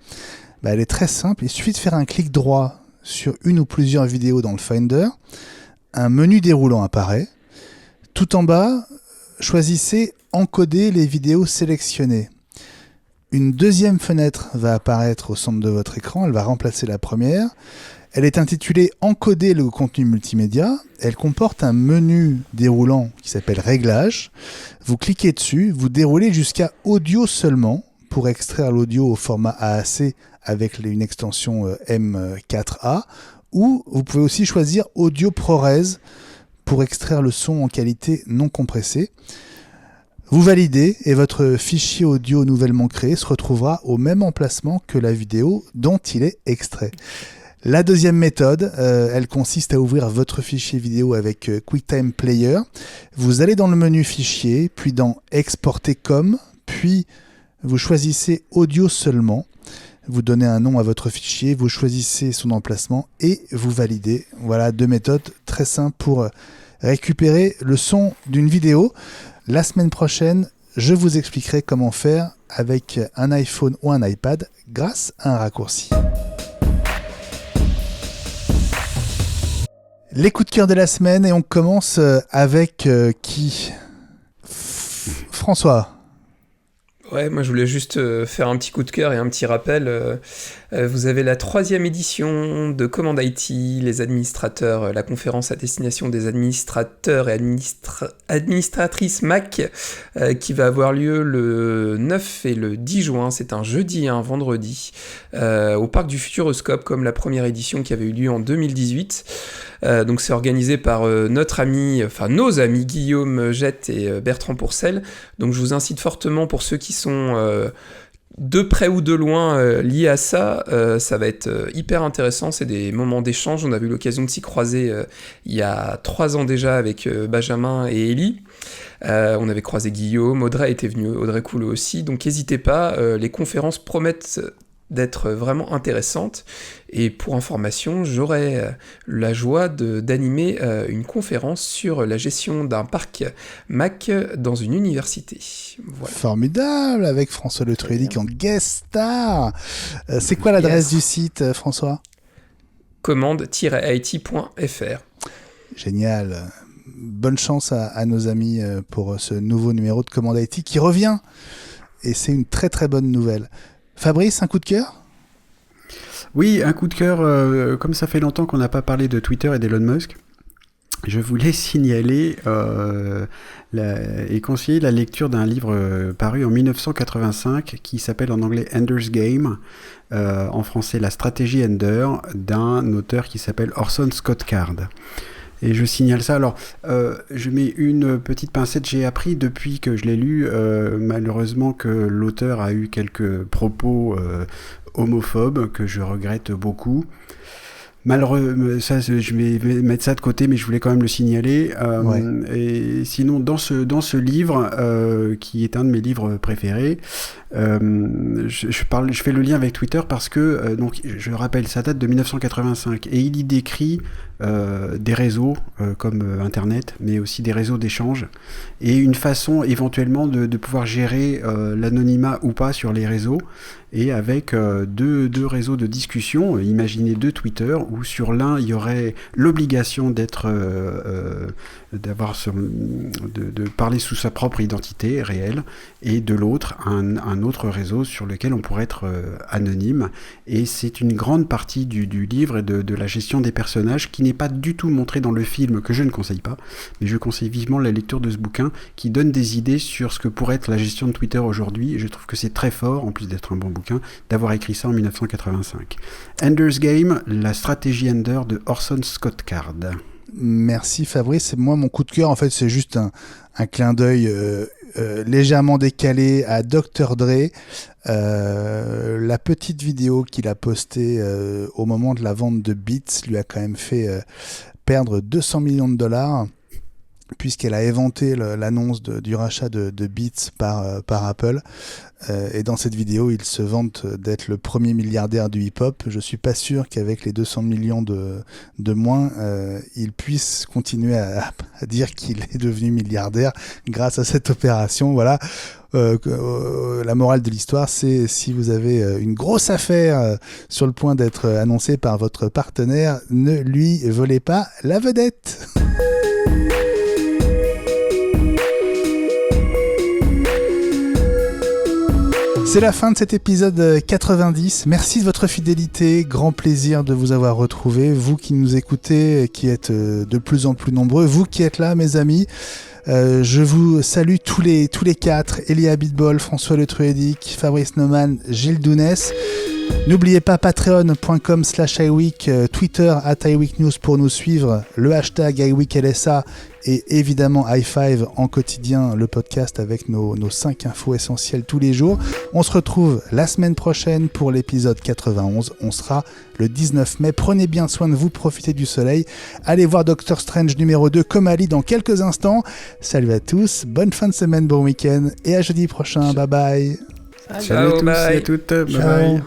elle est très simple. Il suffit de faire un clic droit sur une ou plusieurs vidéos dans le Finder. Un menu déroulant apparaît. Tout en bas, choisissez « Encoder les vidéos sélectionnées ». Une deuxième fenêtre va apparaître au centre de votre écran. Elle va remplacer la première. Elle est intitulée « Encoder le contenu multimédia ». Elle comporte un menu déroulant qui s'appelle « Réglages ». Vous cliquez dessus, vous déroulez jusqu'à « Audio seulement » pour extraire l'audio au format AAC avec une extension M4A. Ou vous pouvez aussi choisir Audio ProRes pour extraire le son en qualité non compressée. Vous validez et votre fichier audio nouvellement créé se retrouvera au même emplacement que la vidéo dont il est extrait. La deuxième méthode, elle consiste à ouvrir votre fichier vidéo avec QuickTime Player. Vous allez dans le menu Fichier, puis dans Exporter comme, puis vous choisissez Audio seulement. Vous donnez un nom à votre fichier, vous choisissez son emplacement et vous validez. Voilà 2 méthodes très simples pour récupérer le son d'une vidéo. La semaine prochaine, je vous expliquerai comment faire avec un iPhone ou un iPad grâce à un raccourci. Les coups de cœur de la semaine et on commence avec qui ? François. Ouais, moi je voulais juste faire un petit coup de cœur et un petit rappel. Vous avez la 3e édition de Command IT, les administrateurs, la conférence à destination des administrateurs et administratrices Mac, qui va avoir lieu le 9 et le 10 juin. C'est un jeudi et un vendredi, au Parc du Futuroscope, comme la première édition qui avait eu lieu en 2018. Donc c'est organisé par nos amis Guillaume Jette et Bertrand Pourcel. Donc je vous incite fortement, pour ceux qui sont de près ou de loin liés à ça, ça va être hyper intéressant. C'est des moments d'échange. On a eu l'occasion de s'y croiser il y a 3 ans déjà avec Benjamin et Ellie. On avait croisé Guillaume, Audrey était venue, Audrey Coulot aussi. Donc n'hésitez pas, les conférences promettent d'être vraiment intéressante. Et pour information, j'aurai la joie d'animer une conférence sur la gestion d'un parc Mac dans une université. Voilà. Formidable, avec François Le Truellic en guest star. C'est quoi l'adresse du site, François ? commande-it.fr. Génial. Bonne chance à nos amis pour ce nouveau numéro de Commande IT qui revient. Et c'est une très très bonne nouvelle. Fabrice, un coup de cœur ? Oui, un coup de cœur, comme ça fait longtemps qu'on n'a pas parlé de Twitter et d'Elon Musk, je voulais signaler et conseiller la lecture d'un livre paru en 1985 qui s'appelle en anglais Ender's Game, en français La stratégie Ender, d'un auteur qui s'appelle Orson Scott Card. Et je signale ça. Alors, je mets une petite pincette. J'ai appris depuis que je l'ai lu, malheureusement, que l'auteur a eu quelques propos homophobes que je regrette beaucoup. Malheureux, ça, je vais mettre ça de côté, mais je voulais quand même le signaler. Ouais. Et sinon, dans ce livre, qui est un de mes livres préférés, je fais le lien avec Twitter parce que, donc, je rappelle, ça date de 1985, et il y décrit des réseaux comme Internet, mais aussi des réseaux d'échange, et une façon éventuellement de pouvoir gérer l'anonymat ou pas sur les réseaux. et avec deux réseaux de discussion. Imaginez 2 Twitter où sur l'un il y aurait l'obligation de parler sous sa propre identité réelle, et de l'autre un autre réseau sur lequel on pourrait être anonyme. Et c'est une grande partie du livre et de la gestion des personnages qui n'est pas du tout montrée dans le film, que je ne conseille pas, mais je conseille vivement la lecture de ce bouquin qui donne des idées sur ce que pourrait être la gestion de Twitter aujourd'hui. Et je trouve que c'est très fort, en plus d'être un bon bouquin, d'avoir écrit ça en 1985. Ender's Game, la stratégie Ender de Orson Scott Card. Merci Fabrice. Moi, mon coup de cœur, en fait, c'est juste un clin d'œil légèrement décalé à Dr. Dre. La petite vidéo qu'il a postée au moment de la vente de Beats lui a quand même fait perdre $200 millions, puisqu'elle a éventé l'annonce du rachat de Beats par Apple. Et dans cette vidéo, il se vante d'être le premier milliardaire du hip-hop. Je suis pas sûr qu'avec les 200 millions de moins, il puisse continuer à dire qu'il est devenu milliardaire grâce à cette opération. Voilà. La morale de l'histoire, c'est si vous avez une grosse affaire sur le point d'être annoncée par votre partenaire, ne lui volez pas la vedette. C'est la fin de cet épisode 90. Merci de votre fidélité. Grand plaisir de vous avoir retrouvé. Vous qui nous écoutez, qui êtes de plus en plus nombreux. Vous qui êtes là, mes amis. Je vous salue tous les 4. Elia Bitbol, François Le Truedic, Fabrice Neumann, Gilles Dounès. N'oubliez pas patreon.com/iWeek, Twitter @iWeekNews pour nous suivre, le hashtag iWeekLSA et évidemment i5 en quotidien, le podcast avec nos 5 infos essentielles tous les jours. On se retrouve la semaine prochaine pour l'épisode 91. On sera le 19 mai. Prenez bien soin de vous, profitez du soleil. Allez voir Doctor Strange numéro 2 comme Ali dans quelques instants. Salut à tous, bonne fin de semaine, bon week-end et à jeudi prochain. Bye bye. Salut à tous et à toutes. Bye bye.